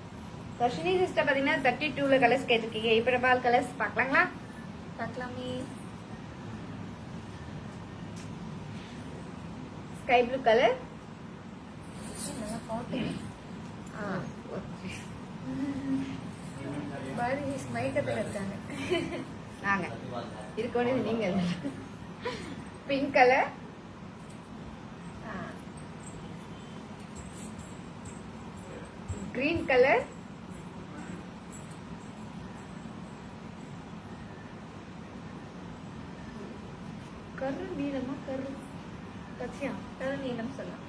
தர்ஷினி சிஸ்டர் பாத்தீங்கன்னா 32ல கலர்ஸ் கேட்டிருக்கீங்க. இப்ப நம்ம ஆல் கலர்ஸ் பார்க்கலாங்களா? பார்க்கலாமே. ஸ்கை ப்ளூ கலர், மயக்கத்துல இருக்காங்க. நாங்க இருக்கோனே நீங்க. பிங்க் கலர், கிரீன் கலர், கரு நீளமா கரு பச்சையா நீளம் சொல்லலாம்.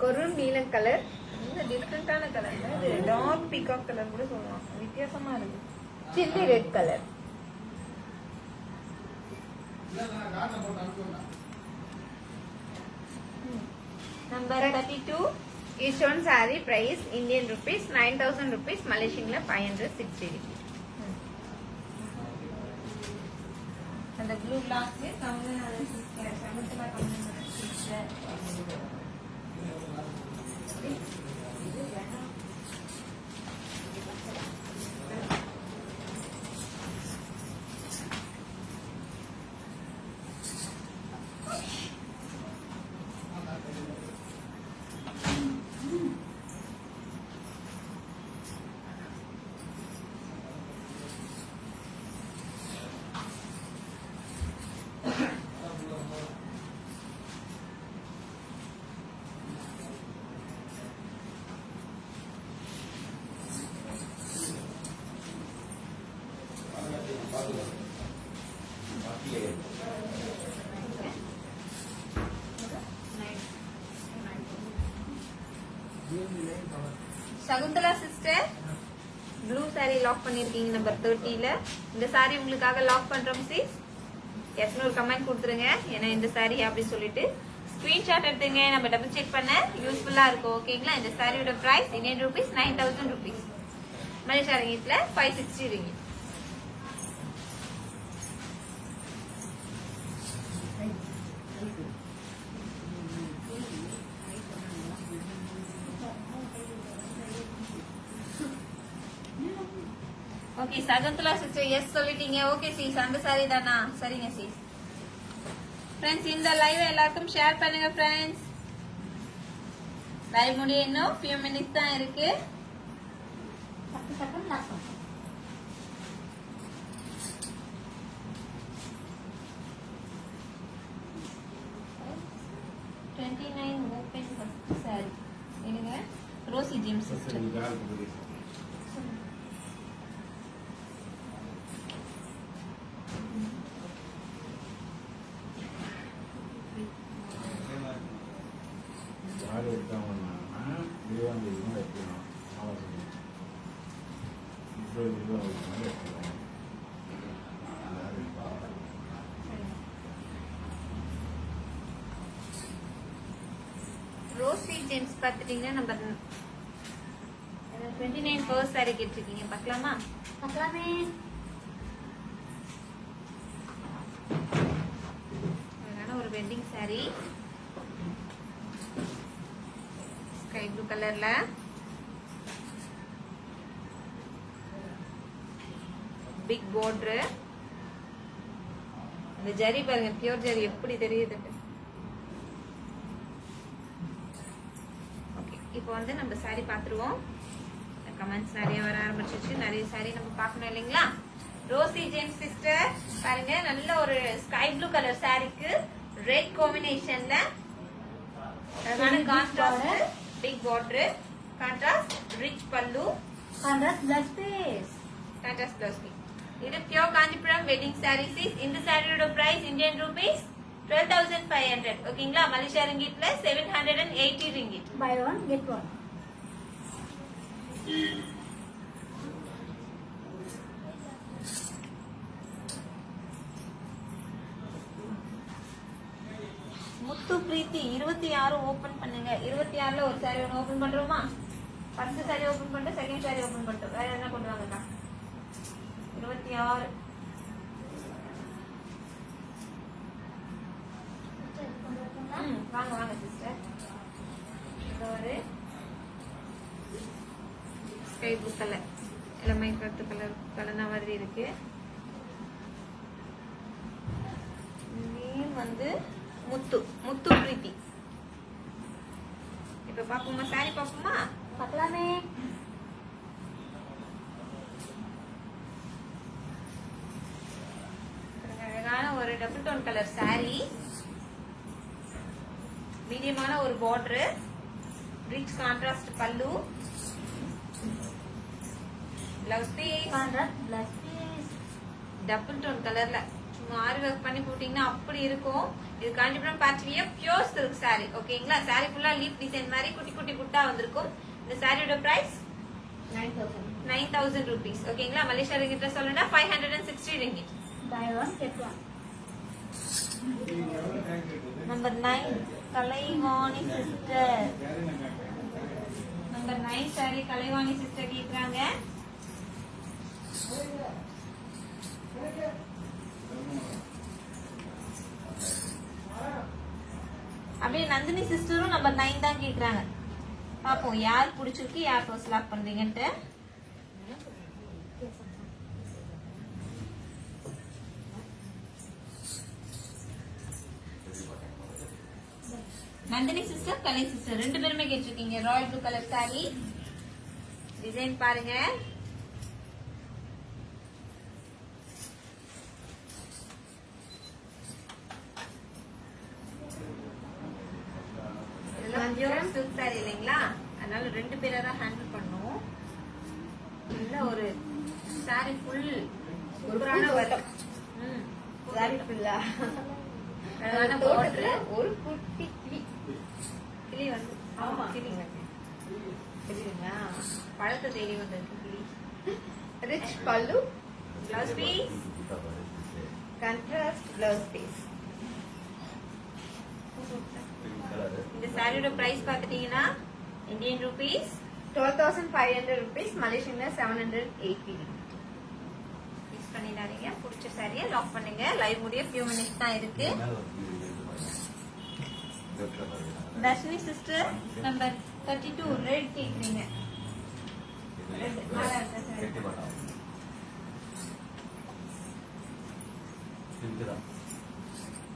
கொரும் நீலம் கலர். இந்த டிஃப்ரெண்டான கலர்ல இது டார்க் பீகாக் கலர் கூட சொல்லலாம், வித்தியாசமா இருக்கு. Chilli red colour. Number 32. Each one saree price Indian rupees 9,000 rupees, Malaysian la 560 rupees. அந்த blue black Tamil Nadu sister Samudra Tamil Nadu sister. Shakuntala sister blue saree lock பண்ணிருக்கீங்க நம்பர் 30ல. இந்த சாரி உங்களுக்காக லாக் பண்றோம் sis. எஸ்னு ஒரு கமெண்ட் கொடுத்துருங்க, ஏன்னா இந்த சாரி அப்படி சொல்லிட்டு ஸ்கிரீன்ஷாட் எடுத்துங்க, நம்ம டபுள் செக் பண்ண யூஸ்ஃபுல்லா இருக்கும். ஓகேங்களா? இந்த சாரியோட price Indian rupees 9,000 rupees, Malaysia ரிங்கிட்ல 560 ringgit. Okay Shakuntala sister yes சொல்லிட்டீங்க. ஓகே சீஸ், அந்த சாரி தானா? சரிங்க சீஸ். ஃப்ரெண்ட்ஸ் இந்த லைவ் எல்லாருக்கும் ஷேர் பண்ணுங்க ஃப்ரெண்ட்ஸ். லைவ் முடிய இன்னும் few minutes தான் இருக்கு. 10 second last. 29 open first sari. என்னங்க Rosie Jim sister. Rosie James பார்த்துட்டீங்கன்னா நம்பர் 29 ஃபர்ஸ்ட் சாரி கேட்டிருக்கீங்க, பார்க்கலாமா? பார்க்கலாமே. அழகான ஒரு வெட்டிங் சாரி ஸ்கை ப்ளூ கலர்ல, பிக் border. இந்த ஜரி பாருங்க, பியூர் ஜரி எப்படி தெரியுது. ஓகே, இப்போ வந்து நம்ம சாரி பாத்துருவோம். கமெண்ட்ஸ் நிறைய வர ஆரம்பிச்சிச்சு, நிறைய சாரி நம்ம பார்க்கணும் இல்லைங்களா? ரோசி ஜென் சிஸ்டர் பாருங்க, நல்ல ஒரு ஸ்கை ப்ளூ கலர் சாரிக்கு ரெட் காம்பினேஷன்ல contrast big border, contrast rich pallu, contrast plus piece. Contrast plus piece. இது பியூர் காஞ்சிபுரம் வெட்டிங் சாரீஸ். இந்த சாரியோட பிரைஸ் இந்தியன் ரூபீஸ் 12,500. ஓகேங்களா? மலேசியா ரிங்கிட்ல 780 ringgit. Buy one get one. Muthu Preethi 26 open பண்ணுங்க. 26ல ஒரு சாரி ஒன்று ஓபன் பண்றோமா? ஃபர்ஸ்ட் சாரி ஓபன் பண்ணிட்டு செகண்ட் சாரி ஓபன் பண்ணிட்டோம். வேற என்ன கொண்டு வாங்கக்கா? 26 வாங்க வாங்க சிஸ்டர். இது ஒரு ஸ்கை ப்ளூ கலர், இளமை கருத்து கலர் கலந்த மாதிரி இருக்கு. நேம் வந்து முத்து, முத்து பிரீத்தி. இப்ப பாப்போமா சாரி? பாப்போமா? பார்க்கலாமே. அழகான ஒரு டபுள் டோன் கலர் சாரி, மீடியமான ஒரு border, rich contrast pallu, blouse piece contrast plus piece. Double tone கலர்ல சும்மா ஆரி ஒர்க் பண்ணி போட்டீங்கன்னா அப்படி இருக்கும். இது காஞ்சிபுரம் பாட்சிவியா பியூர் சில்க் சாரி. ஓகேங்களா? சாரி ஃபுல்லா லீப் டிசைன் மாதிரி குட்டி குட்டி குட்டா வந்திருக்கும். இந்த சாரியோட பிரைஸ் 9,000 rupees. ஓகேங்களா? மலேசியா ரிங்கிட்ல சொல்லணும்னா 560 ringgit. Buy one, get one. Number 9 Kalaivani sister. Number 9 saree Kalaivani sister கேக்குறாங்க. அப்படியே நந்தினி சிஸ்டரும் நம்பர் 9 தான் கேக்குறாங்க. பாப்போம் யார் பிடிச்சிருக்கு, யார் ஃபர்ஸ்ட் லாக் பண்றீங்கன்ட்டு. நந்தினி சிஸ்டர், கலை சிஸ்டர் ரெண்டு பேருமே கேட்டிருக்கீங்க. Royal blue colour saree design பாருங்க. சில்க் சாரி இல்லைங்களா, அதனால ரெண்டு பேரை தான் ஹேண்டில் பண்ணும். நல்ல ஒரு சாரி ஃபுல் சூப்பரான வரும். சாரி ஃபுல்லா அழகான border. ஒரு குட்டி கிளி கிளி வந்து ஆமா. கிளி வந்து தெரியுங்களா? பழத்தை தேடி வந்திருக்கு கிளி. Rich pallu, blouse piece, contrast blouse piece. இந்த சாரியோட பிரைஸ் பாத்துட்டீங்கன்னா இந்தியன் ரூபீஸ் 12,500 rupees, மலேசியன்ல 780. மிஸ் பண்ணிடாதீங்க. பிடிச்ச சாரியை லாக் பண்ணுங்க. லைவ் முடிய ஃபியூ மினிட்ஸ் தான் இருக்கு. தர்ஷினி சிஸ்டர் நம்பர் 32 ரெட் கேக்குறீங்க. ரெட் நல்லா இருக்கு சாரி.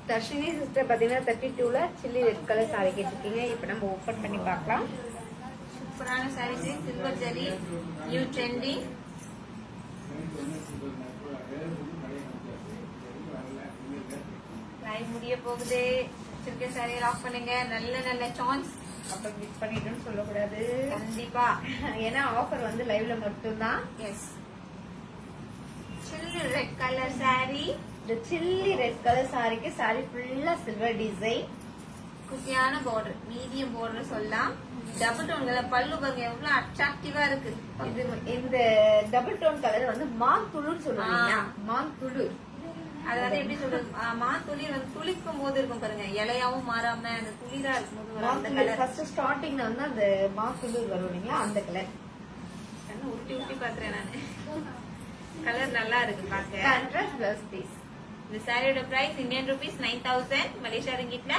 தர்ஷினி சிஸ்டர் பாத்தீங்கன்னா 32ல சில்லி ரெட் கலர் சாரி கேட்டிருக்கீங்க. இப்ப நம்ம ஓபன் பண்ணி பார்க்கலாம். சூப்பரான sarees, silver zari, new trending. Live முடிய போகுது. வச்சிருக்க சாரியை லாக் பண்ணுங்க. நல்ல நல்ல சான்ஸ். அப்ப மிஸ் பண்ணிட்டோம்னு சொல்லக்கூடாது கண்டிப்பா. ஏன்னா ஆஃபர் வந்து லைவ்ல மட்டும்தான். எஸ், சில்லு ரெட் கலர் சாரி. இந்த சில்லி ரெட் கலர் சாரிக்கு சாரி ஃபுல்லா சில்வர் டிசைன், குட்டியான பார்டர், மீடியம் பார்டர் சொல்லலாம். டபுள் டோன் கலர் பல்லு பாருங்க எவ்வளவு அட்ராக்டிவா இருக்கு. இது இந்த டபுள் டோன் கலர் வந்து மான் துளுன்னு சொல்லுவீங்க. மான் துளு அதாவது எப்படி சொல்றது, துளிர் வந்து துளிக்கும் போது இருக்கும் பாருங்க, இலையாவும் மாறாம அந்த துளிரா இருக்கும்போது வர அந்த கலர். ஃபர்ஸ்ட் ஸ்டார்டிங்ல வந்து அந்த மான் துளு வரும் இல்லைங்களா, அந்த கலர். கண்ணு உருட்டி உருட்டி பாக்குறேன் நானு. கலர் நல்லா இருக்கு பாக்க. Contrast blouse piece. இந்த சாரியோட பிரைஸ் இந்தியன் ரூபீஸ் 9,000, மலேசியா ரிங்கிட்ல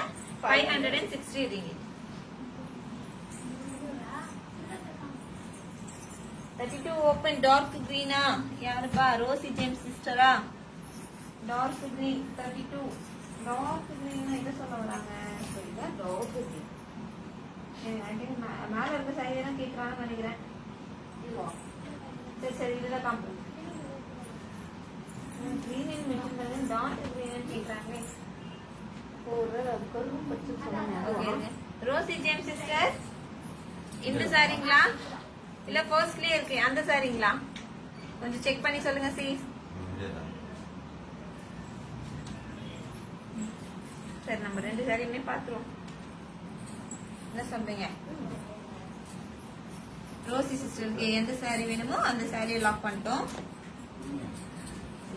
560 ringgit. 32 ஓபன் டார்க் கிரீனா யாருப்பா? ரோசி ஜேம்ஸ் சிஸ்டரா? Dark green 32. டார்க் கிரீன் என்ன சொல்ல வராங்க? சரிங்களா? Dark green. மேல இருக்க சாரி தான் கேட்கறாங்கன்னு நினைக்கிறேன். சரி சரி இதுதான் காம்பு. கிரீன் மெட்டீரியல் டார்க் கிரீன் கேட்கறாங்களே. ஒரு கரும் பச்சை சொன்னாங்க. ரோசி ஜேம்ஸ் சிஸ்டர் இந்த சாரிங்களா இல்ல ஃபர்ஸ்ட்லயே இருக்கு அந்த சாரிங்களா? கொஞ்சம் செக் பண்ணி சொல்லுங்க சீஸ். சரி நம்ம ரெண்டு சாரியுமே பாத்துருவோம். என்ன சொல்றீங்க? ரோசி சிஸ்டருக்கு எந்த சாரி வேணுமோ அந்த சாரியை லாக் பண்ணிட்டோம்.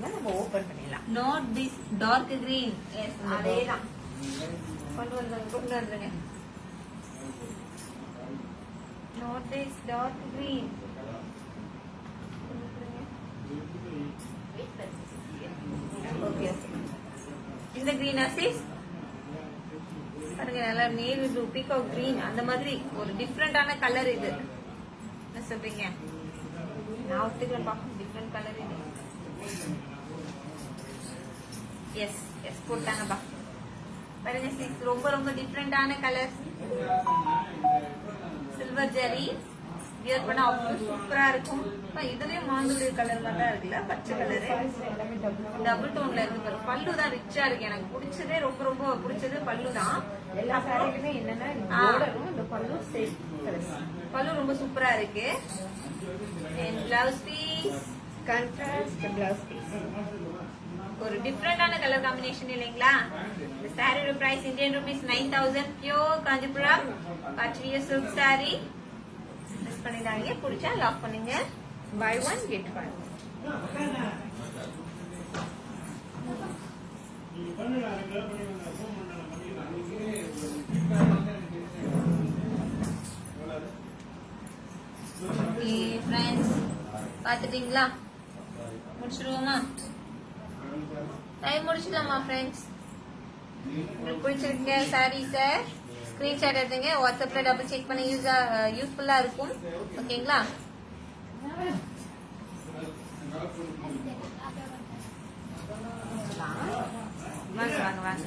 நம்ம ஓபன் பண்ணிடலாம். Not this dark green. Yes அதேதான். கொண்டு வந்துருங்க. Not this dark green. Okay. இந்த green ஆசிஸ் பாருங்க, நல்லா நேவி ப்ளூ பீகாக் கிரீன் அந்த மாதிரி ஒரு டிஃப்ரெண்டான கலர் இது. என்ன சொல்றீங்க? நான் ஒத்துக்கிறேன் பாப்போம். டிஃப்ரெண்ட் கலர் இது. எஸ் எஸ் போட்டாங்கப்பா. பாருங்க சிக்ஸ் ரொம்ப ரொம்ப டிஃப்ரெண்டான கலர். சில்வர் ஜரி வியர் பண்ணா அவ்வளவு சூப்பரா இருக்கும். இதுலயும் மாங்குடி கலர் மாதிரி தான் இருக்குல்ல, பச்சை கலரு டபுள் டோன்ல இருக்கு பாரு. பல்லு தான் ரிச்சா இருக்கு. எனக்கு பிடிச்சதே ரொம்ப ரொம்ப பிடிச்சது பல்லு தான். எல்லா சாரிக்குமே என்னன்னா பார்டரும் இந்த பல்லு சேம் கலர். பல்லு ரொம்ப சூப்பரா இருக்கு. Blouse piece contrast blouse piece. ஒரு டிஃப்ரெண்டான கலர் காம்பினேஷன் இல்லைங்களா? இந்த சாரியோட price Indian rupees 9000. Pure Kanchipuram பட்டு சில்க் சாரி. மிஸ் பண்ணிடாதீங்க. பிடிச்சா லாக் பண்ணுங்க. Buy one get one. Friends பாத்துட்டீங்களா? முடிச்சிருவோமா? டைம் முடிச்சிடலாமா ஃப்ரெண்ட்ஸ்? உங்களுக்கு பிடிச்சிருக்க சாரீஸை ஸ்கிரீன்ஷாட் எடுத்துங்க. வாட்ஸ்அப்ல டபுள் செக் பண்ண யூஸ்ஃபுல்லா இருக்கும். ஓகேங்களா? வாங்க வாங்க வாங்க.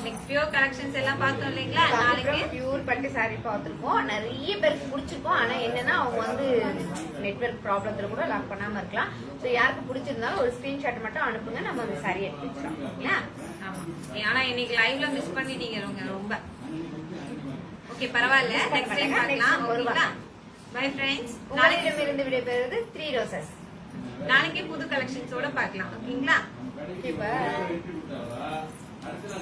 நெக்ஸ்ட் பியூர் கலெக்ஷன்ஸ் எல்லாம் பார்த்தோம் இல்லைங்களா? நாளைக்கு பியூர் பட்டு சாரி பார்த்துருக்கோம். நிறைய பேருக்கு பிடிச்சிருக்கோம். ஆனா என்னன்னா அவங்க வந்து நெட்வொர்க் ப்ராப்ளத்துல கூட லாக் பண்ணாம இருக்கலாம். ஸோ யாருக்கு பிடிச்சிருந்தாலும் ஒரு ஸ்கிரீன்ஷாட் மட்டும் அனுப்புங்க. நம்ம அந்த சாரி எடுத்து வச்சிடலாம். ஓகேங்களா? ஆமா. ஆனா இன்னைக்கு லைவ்ல மிஸ் பண்ணிட்டீங்க ரொம்ப. ஓகே பரவாயில்ல. நெக்ஸ்ட் டைம் பார்க்கலாம். ஓகேங்களா? Bye friends. உங்களிடமிருந்து விடைபெறுவது 3 ரோசஸ். நாளைக்கு புது கலெக்ஷன்ஸோட பார்க்கலாம். ஓகேங்களா? Okay bye.